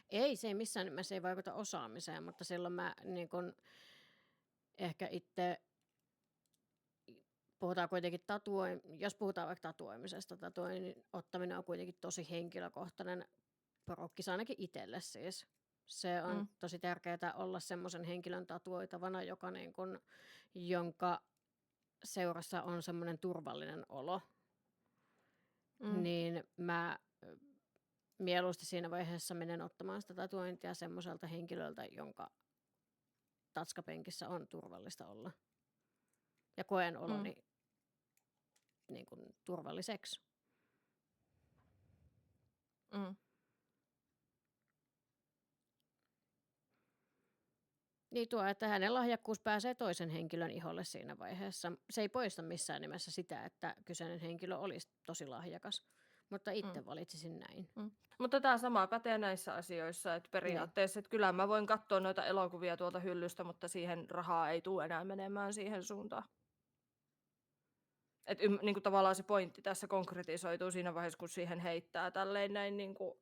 Ei, se ei missään nimessä ei vaikuta osaamiseen, mutta silloin mä niin kun, ehkä itse puhutaan kuitenkin jos puhutaan vaikka tatuoimisesta, tatuoinnin ottaminen on kuitenkin tosi henkilökohtainen prokkis ainakin itselle siis. Se on tosi tärkeää olla semmoisen henkilön tatuoitavana, jonka seurassa on semmoinen turvallinen olo. Niin mä mieluusti siinä vaiheessa menen ottamaan sitä tatuointia semmoiselta henkilöltä, jonka tatskapenkissä on turvallista olla. Ja koen oloni niin kuin turvalliseksi. Mm. Niin tuo, että hänen lahjakkuus pääsee toisen henkilön iholle siinä vaiheessa. Se ei poista missään nimessä sitä, että kyseinen henkilö olisi tosi lahjakas, mutta itse valitsisin näin. Mutta tämä sama pätee näissä asioissa, että periaatteessa, että kyllä mä voin katsoa noita elokuvia tuolta hyllystä, mutta siihen rahaa ei tule enää menemään siihen suuntaan. Että niin tavallaan se pointti tässä konkretisoituu siinä vaiheessa, kun siihen heittää tälleen näin niin kuin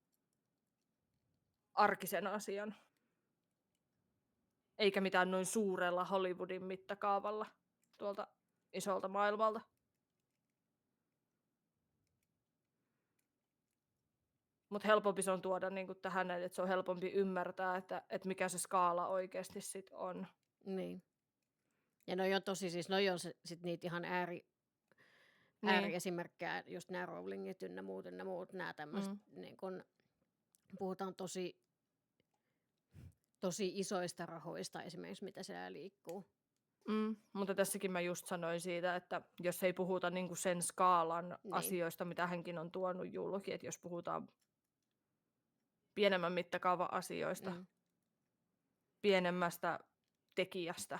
arkisen asian. Eikä mitään noin suurella Hollywoodin mittakaavalla tuolta isolta maailmalta. Mutta helpompi se on tuoda niin kuin tähän, että se on helpompi ymmärtää, että mikä se skaala oikeasti sit on. Niin. Ja noi on tosi, siis noi on sit niitä ihan ääriesimerkkejä, just nämä Rowlingit ynnä muut, nämä tämmöiset, niin kun puhutaan tosi isoista rahoista esimerkiksi, mitä siellä liikkuu. Mutta tässäkin mä just sanoin siitä, että jos ei puhuta niinku sen skaalan asioista, mitä hänkin on tuonut julki, että jos puhutaan pienemmän mittakaavan asioista, pienemmästä tekijästä,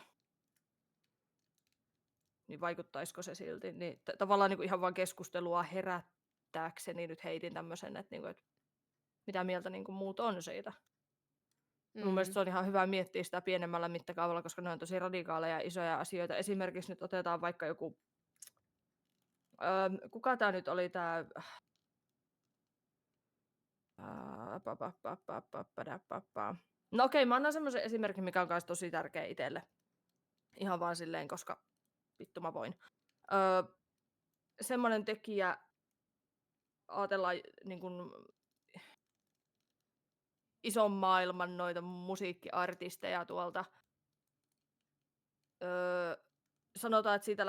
niin vaikuttaisiko se silti? Niin tavallaan niinku ihan vaan keskustelua herättääkseni nyt heitin tämmöisen, että niinku, et mitä mieltä niinku muut on siitä. Mun mielestä se on ihan hyvä miettiä sitä pienemmällä mittakaavalla, koska ne on tosi radikaaleja ja isoja asioita. Esimerkiksi nyt otetaan vaikka joku, kuka tämä nyt oli tämä, no okei, mä annan semmoisen esimerkin, mikä on myös tosi tärkeä itselle. Ihan vaan silleen, koska vittu mä voin. Semmoinen tekijä, ajatellaan niin kuin ison maailman noita musiikkiartisteja tuolta. Sanotaan, että siitä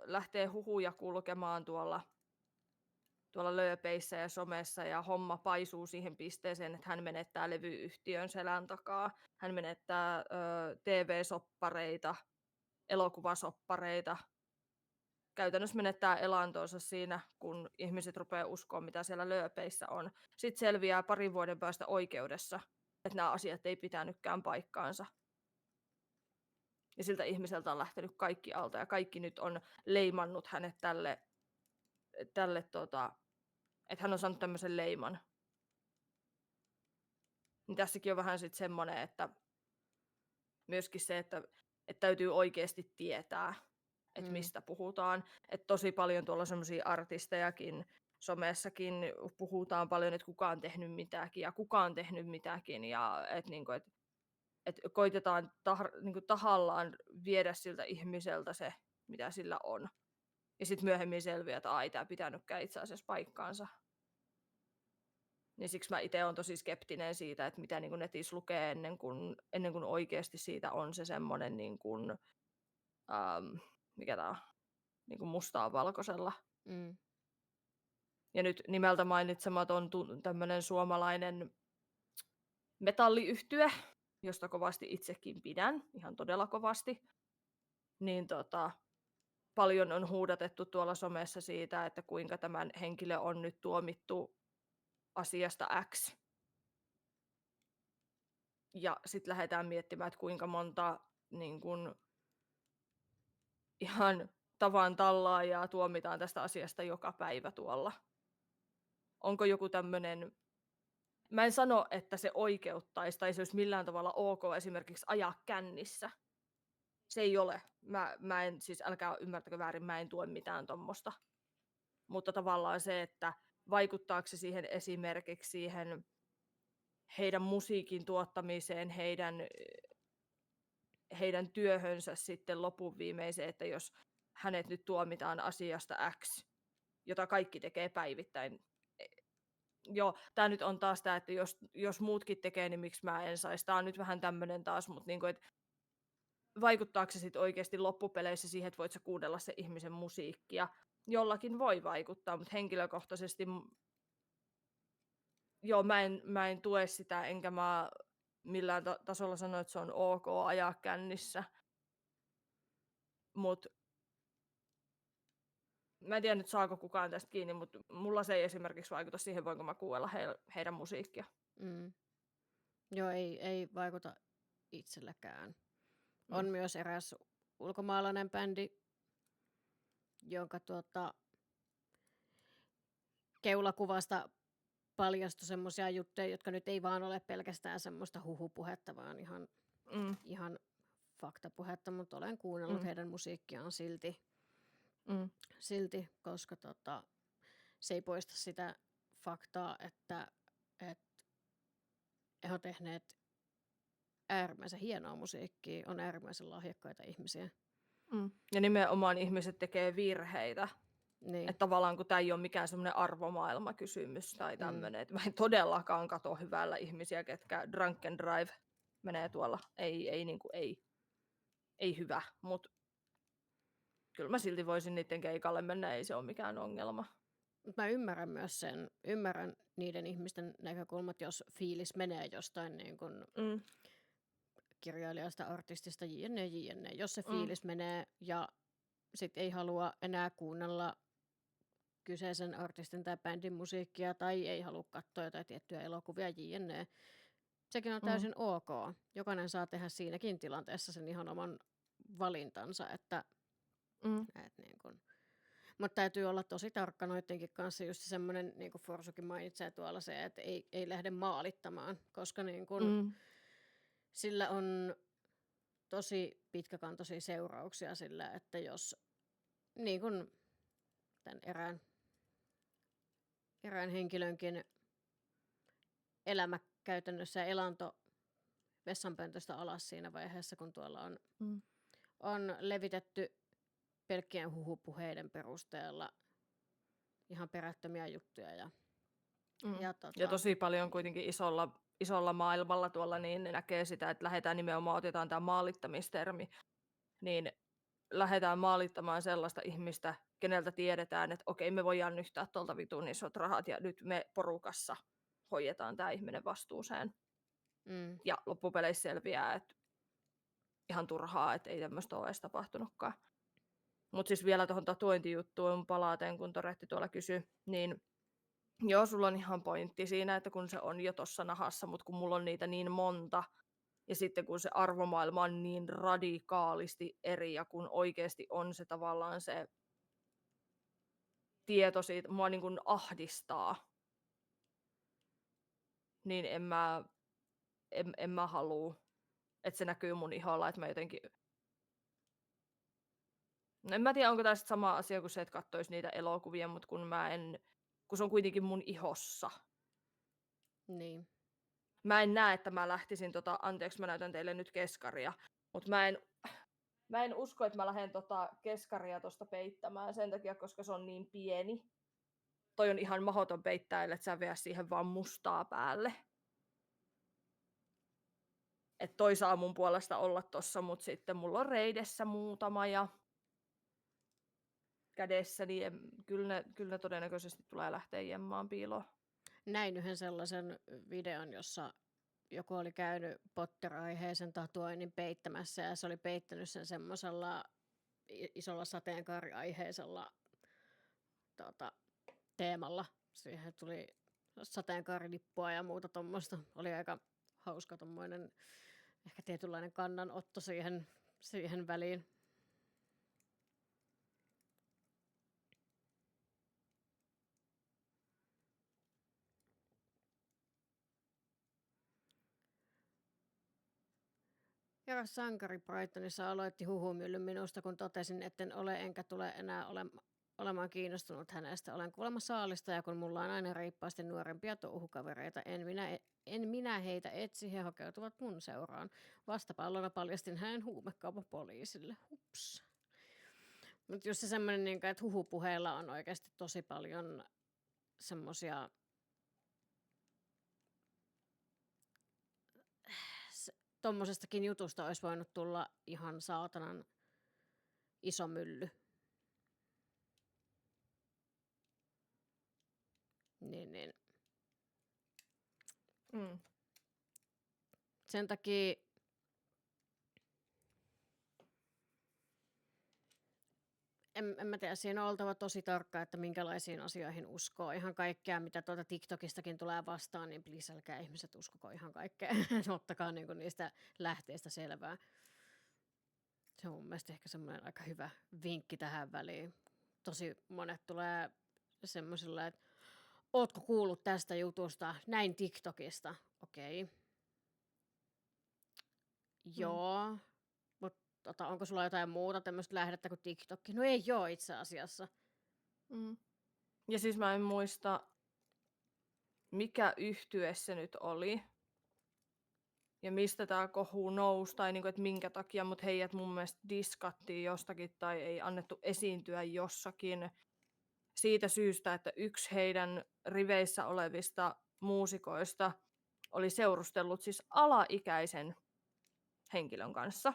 lähtee huhuja kulkemaan tuolla lööpeissä ja somessa, ja homma paisuu siihen pisteeseen, että hän menettää levyyhtiön selän takaa. Hän menettää TV-soppareita, elokuvasoppareita. Käytännössä menettää elantonsa siinä, kun ihmiset rupeaa uskoa, mitä siellä lööpeissä on. Sitten selviää parin vuoden päästä oikeudessa, että nämä asiat ei pitänytkään paikkaansa. Ja siltä ihmiseltä on lähtenyt kaikki alta, ja kaikki nyt on leimannut hänet tälle että hän on saanut tämmöisen leiman. Niin tässäkin on vähän sitten semmoinen, että myöskin se, että täytyy oikeasti tietää, että mistä puhutaan. Että tosi paljon tuolla semmoisia artistejakin, somessakin puhutaan paljon, että kuka on tehnyt mitäkin ja kuka on tehnyt mitäkin. Ja että niinku, koitetaan niinku tahallaan viedä siltä ihmiseltä se, mitä sillä on. Ja sitten myöhemmin selviää, että ei tämä pitänytkään itse asiassa paikkaansa. Niin siksi mä itse olen tosi skeptinen siitä, että mitä niin kuin netissä lukee ennen kuin oikeasti siitä on se semmoinen, niin kuin, mikä tämä on, niin kuin mustaa valkoisella. Ja nyt nimeltä mainitsematon tämmöinen suomalainen metalliyhtye, josta kovasti itsekin pidän, ihan todella kovasti, niin paljon on huudatettu tuolla somessa siitä, että kuinka tämän henkilö on nyt tuomittu asiasta X. Ja sitten lähdetään miettimään, että kuinka monta niin kun, ihan tavan tallaajaa tuomitaan tästä asiasta joka päivä tuolla. Onko joku tämmöinen, mä en sano, että se oikeuttaisi tai se olisi millään tavalla ok esimerkiksi ajaa kännissä. Se ei ole. Mä en, siis älkää ymmärtäkö väärin, mä en tue mitään tommosta. Mutta tavallaan se, että vaikuttaako se siihen esimerkiksi siihen heidän musiikin tuottamiseen, heidän työhönsä sitten lopun viimeiseen, että jos hänet nyt tuomitaan asiasta X, jota kaikki tekee päivittäin. Joo, tämä nyt on taas tämä, että jos muutkin tekee, niin miksi mä en saisi. Tämä on nyt vähän tämmöinen taas, mutta niin kuin, että vaikuttaako se sitten oikeasti loppupeleissä siihen, että voit sä kuunnella se ihmisen musiikkia? Jollakin voi vaikuttaa, mutta henkilökohtaisesti joo, mä en tue sitä, enkä mä millään tasolla sano, että se on ok ajaa kännissä. Mut mä en tiedä nyt saako kukaan tästä kiinni, mutta mulla se ei esimerkiksi vaikuta siihen, voinko mä kuulla heidän musiikkia. Mm. Joo, ei vaikuta itselläkään. On Mm. myös eräs ulkomaalainen bändi, jonka keulakuvasta paljastui semmoisia juttuja, jotka nyt ei vaan ole pelkästään semmoista huhupuhetta, vaan ihan faktapuhetta, mutta olen kuunnellut heidän musiikkiaan silti, koska se ei poista sitä faktaa, että he on tehneet äärimmäisen hienoa musiikkia, on äärimmäisen lahjakkaita ihmisiä. Ja nimenomaan ihmiset tekee virheitä. Niin. Että tavallaan kun tämä ei ole mikään semmoinen arvomaailmakysymys tai tämmöinen, että mä en todellakaan katso hyvällä ihmisiä, ketkä drunk and drive menee tuolla. Ei hyvä, mutta kyllä mä silti voisin niiden keikalle mennä, ei se ole mikään ongelma. Mä ymmärrän myös ymmärrän niiden ihmisten näkökulmat, jos fiilis menee jostain niin kuin kirjailijasta, artistista, jne. Jos se fiilis menee ja sit ei halua enää kuunnella kyseisen artistin tai bändin musiikkia tai ei halua katsoa jotain tiettyjä elokuvia, jne. Sekin on täysin ok. Jokainen saa tehdä siinäkin tilanteessa sen ihan oman valintansa, että niin kun. Mutta täytyy olla tosi tarkka noidenkin kanssa, just semmoinen, niin kuin Forsukin mainitsee tuolla se, että ei lähde maalittamaan, koska niin kun sillä on tosi pitkäkantoisia seurauksia sillä, että jos niin kun tämän erään henkilönkin elämä käytännössä ja elanto vessanpöntöstä alas siinä vaiheessa, kun tuolla on levitetty pelkkien huhupuheiden perusteella ihan perättömiä juttuja. Ja tosi paljon kuitenkin isolla maailmalla tuolla niin näkee sitä, että otetaan tämä maalittamistermi, niin lähdetään maalittamaan sellaista ihmistä, keneltä tiedetään, että okei, me voidaan nyhtää tuolta vitun isot rahat ja nyt me porukassa hoidetaan tämä ihminen vastuuseen. Ja loppupeleissä selviää, että ihan turhaa, että ei tämmöistä ole edes tapahtunutkaan. Mutta siis vielä tuohon tatuointijuttuun palaten, kun Toretti tuolla kysyi, niin joo, sulla on ihan pointti siinä, että kun se on jo tuossa nahassa, mutta kun mulla on niitä niin monta, ja sitten kun se arvomaailma on niin radikaalisti eri, ja kun oikeasti on se tavallaan se tieto siitä, mua niin kuin ahdistaa, niin en mä halua, että se näkyy mun iholla, että mä jotenkin. No en mä tiedä, onko tämä sama asia kuin se, että katsoisi niitä elokuvia, mutta kun se on kuitenkin mun ihossa. Niin. Mä en näe, että mä lähtisin anteeksi, mä näytän teille nyt keskaria, mutta mä en usko, että mä lähden keskaria tosta peittämään sen takia, koska se on niin pieni. Toi on ihan mahdoton peittää, että sä veä siihen vaan mustaa päälle. Että toi saa mun puolesta olla tossa, mutta sitten mulla on reidessä muutama ja kädessä, niin kyllä ne todennäköisesti tulee lähteä jemmaan piiloon. Näin yhden sellaisen videon, jossa joku oli käynyt Potter-aiheisen tatuoinnin peittämässä ja se oli peittänyt sen semmoisella isolla sateenkaariaiheisella teemalla. Siihen tuli sateenkaarilippua ja muuta tuommoista. Oli aika hauska tommoinen ehkä tietynlainen kannanotto siihen väliin. Eräs sankari Brightonissa aloitti huhumyllyn minusta, kun totesin, etten ole enkä tule enää olemaan kiinnostunut hänestä. Olen kuulemma saalistaja, kun mulla on aina reippaasti nuorempia touhukavereita. En minä heitä etsi, he hakeutuvat mun seuraan. Vastapallona paljastin hänen huumekaupan poliisille. Hups. Mutta just se semmoinen, että huhupuheilla on oikeasti tosi paljon semmoisia tommosestakin jutusta olisi voinut tulla ihan saatanan iso mylly. Niin. Sen takia en mä tiedä, siinä on oltava tosi tarkka, että minkälaisiin asioihin uskoo. Ihan kaikkea, mitä tuolta TikTokistakin tulee vastaan, niin please älkää ihmiset uskoko ihan kaikkea. Ottakaa niinku niistä lähteistä selvää. Se on mun mielestä ehkä semmoinen aika hyvä vinkki tähän väliin. Tosi monet tulee semmoisilla, että ootko kuullut tästä jutusta, näin TikTokista. Okei. Joo. Mutta onko sulla jotain muuta tämmöistä lähdettä kuin TikTok? No ei joo itse asiassa. Ja siis mä en muista, mikä yhtye se nyt oli. Ja mistä tää kohu nousi, tai niinku, että minkä takia, mutta heidät mun mielestä diskattiin jostakin tai ei annettu esiintyä jossakin. Siitä syystä, että yksi heidän riveissä olevista muusikoista oli seurustellut siis alaikäisen henkilön kanssa.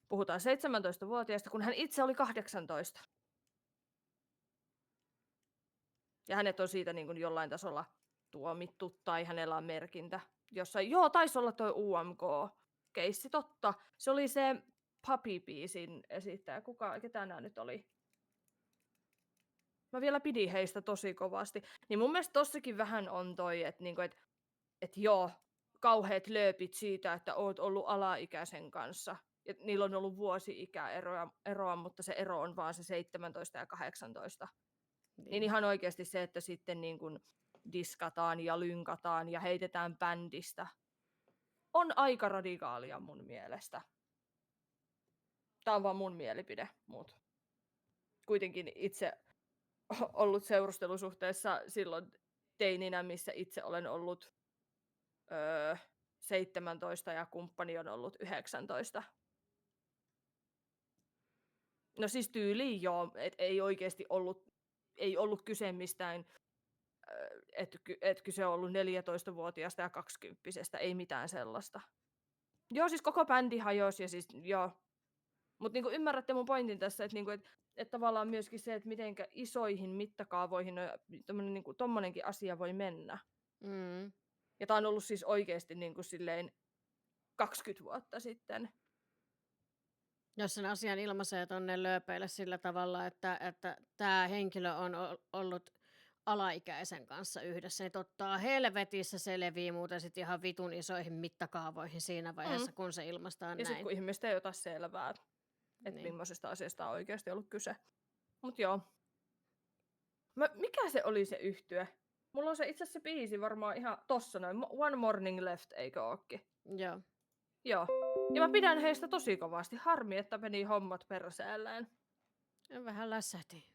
Puhutaan 17-vuotiaasta, kun hän itse oli 18. Ja hänet on siitä niin kuin jollain tasolla tuomittu tai hänellä on merkintä jossain. Joo, taisi olla toi UMK-keissi, totta. Se oli se Puppy-biisin esittäjä. Ketä nämä nyt oli? Mä vielä pidin heistä tosi kovasti. Niin mun mielestä tossakin vähän on toi, että niinku, et joo, kauheat lööpit siitä, että oot ollut alaikäisen kanssa. Ja niillä on ollut vuosi-ikäeroa, mutta se ero on vaan se 17 ja 18. Niin ihan oikeasti se, että sitten niin kuin diskataan ja lynkataan ja heitetään bändistä, on aika radikaalia mun mielestä. Tämä on vaan mun mielipide, mut kuitenkin itse ollut seurustelusuhteessa silloin teininä, missä itse olen ollut 17 ja kumppani on ollut 19. No siis tyyliin joo, että ei oikeasti ollut kyse mistään, että kyse on ollut 14-vuotiaasta ja 20-vuotiaasta, ei mitään sellaista. Joo, siis koko bändi hajosi ja siis joo. Mutta niinku ymmärrätte mun pointin tässä, että niinku, et tavallaan myöskin se, että mitenkä isoihin mittakaavoihin niinku, tommonenkin asia voi mennä. Ja tää on ollut siis oikeasti niinku silleen 20 vuotta sitten. Jos sen asian ilmaisee tonne lööpeille sillä tavalla, että tämä henkilö on ollut alaikäisen kanssa yhdessä, niin totta helvetissä se levii muuten sit ihan vitun isoihin mittakaavoihin siinä vaiheessa, kun se ilmaistaan ja näin. Ja sitten kun ihmiset ei ota selvää, että niin. Millaisesta asiasta on oikeasti ollut kyse. Mut joo. Mikä se oli se yhtye? Mulla on se itse asiassa se biisi varmaan ihan tossa noin. One Morning Left, eikö ookin? Joo. Joo. Ja mä pidän heistä tosi kovasti. Harmi, että meni hommat perseelleen. Vähän lässähti.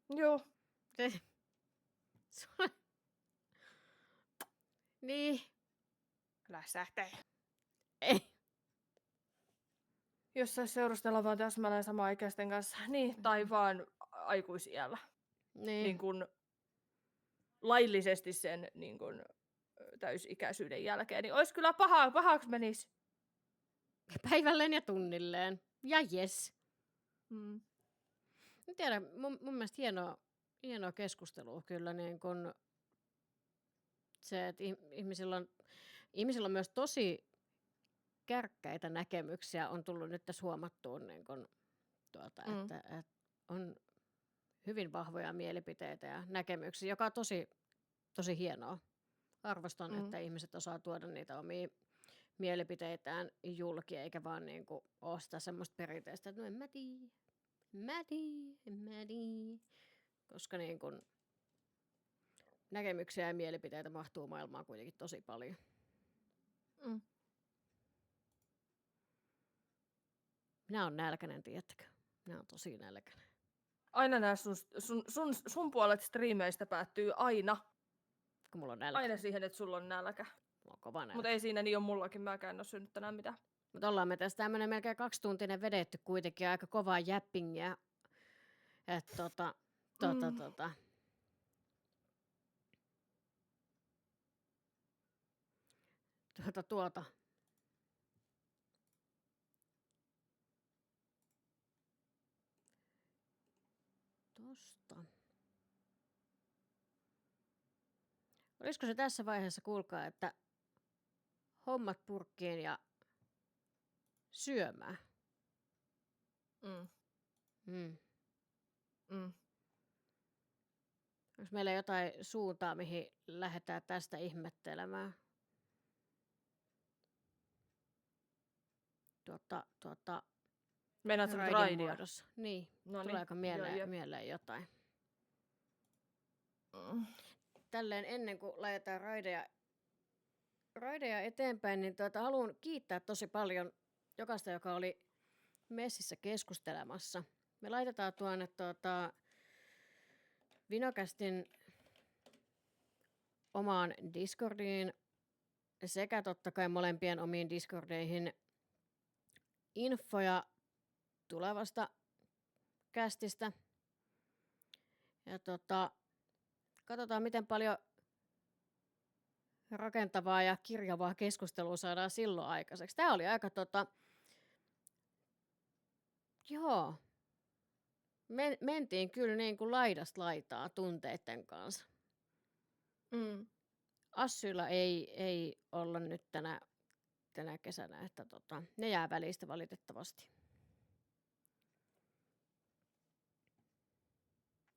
Joo. Niin. Lässähtee. Ei. Jos sais seurustella vaan täsmälleen sama-ikäisten kanssa. Niin, tai vaan aikuisiällä. Niin kun laillisesti sen niin kun täysikäisyyden jälkeen, niin olisi kyllä pahaksi menisi. Päivälleen ja tunnilleen. Ja jes. En tiedä, mun mielestä hienoa keskustelua kyllä niin kun se, että ihmisillä on myös tosi kärkkäitä näkemyksiä on tullut nyt tässä huomattuun, niin kun, että on hyvin vahvoja mielipiteitä ja näkemyksiä, joka on tosi hienoa. Arvostan, että ihmiset osaa tuoda niitä omia mielipiteitään julki, eikä vaan niin kuin ole sitä semmoista perinteistä, että no en mä tiedä. Koska niin kuin näkemyksiä ja mielipiteitä mahtuu maailmaan kuitenkin tosi paljon. Minä olen nälkäinen, tiedättekö? Minä olen tosi nälkäinen. Aina nämä sun puolet striimeistä päättyy aina. Kun mulla on nälkä. Aina siihen, että sulla on nälkä. Mulla on kova nälkä. Mutta ei siinä niin ole mullakin, mäkään en ole syönyt tänään mitään. Mutta ollaan me tässä tämmönen melkein 2-tuntinen vedetty kuitenkin aika kovaa jäppingiä. Että Tosta. Olisiko se tässä vaiheessa, kuulkaa, että hommat purkkiin ja syömään? Mm. Mm. Onko meillä jotain suuntaa, mihin lähdetään tästä ihmettelemään? Meinaat sä nyt raidin raidia? muodossa. Niin. Noniin. Tuleeko mieleen jotain? Tälleen ennen kuin laitetaan raideja eteenpäin, niin haluan kiittää tosi paljon jokaista, joka oli messissä keskustelemassa. Me laitetaan tuonne Vinocastin omaan Discordiin sekä totta kai molempien omiin Discordeihin infoja tulevasta kästistä. Ja katsotaan, miten paljon rakentavaa ja kirjavaa keskustelua saadaan silloin aikaiseksi. Tämä oli aika joo. Mentiin kyllä niin kuin laidasta laitaa tunteiden kanssa. Mm. Assyilla ei olla nyt tänä kesänä, että ne jää välistä valitettavasti.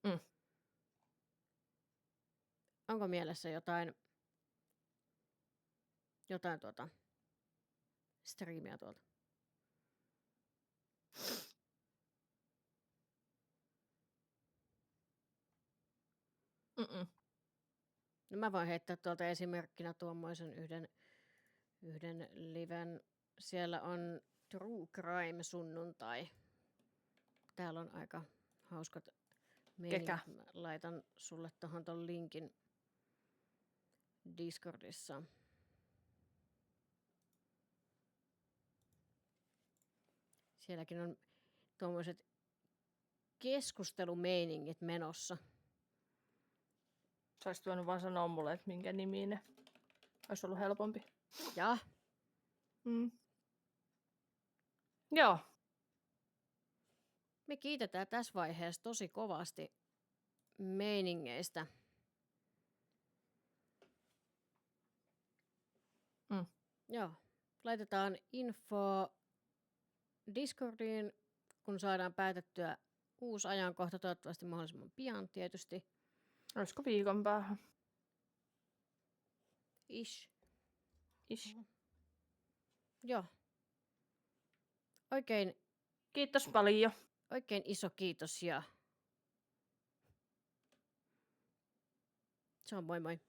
Mm. Onko mielessä jotain striimiä tuolta? Mm-mm. No mä voin heittää tuolta esimerkkinä tuommoisen yhden liven. Siellä on True Crime sunnuntai. Täällä on aika hauskat meiningit. Kekä? Mä laitan sulle tuohon ton linkin Discordissa. Sielläkin on tuommoiset keskustelumeiningit menossa. Sä olisit voinut vaan sanoa mulle, että minkä nimi ne. Olisi ollut helpompi. Ja Mm. Joo. me kiitetään tässä vaiheessa tosi kovasti meiningeistä. Mm. Joo. Laitetaan info Discordiin, kun saadaan päätettyä uusi ajankohta, toivottavasti mahdollisimman pian tietysti. Olisiko viikon päähän? Ish. Ish. Joo. Kiitos paljon. Oikein iso kiitos ja se on moi moi.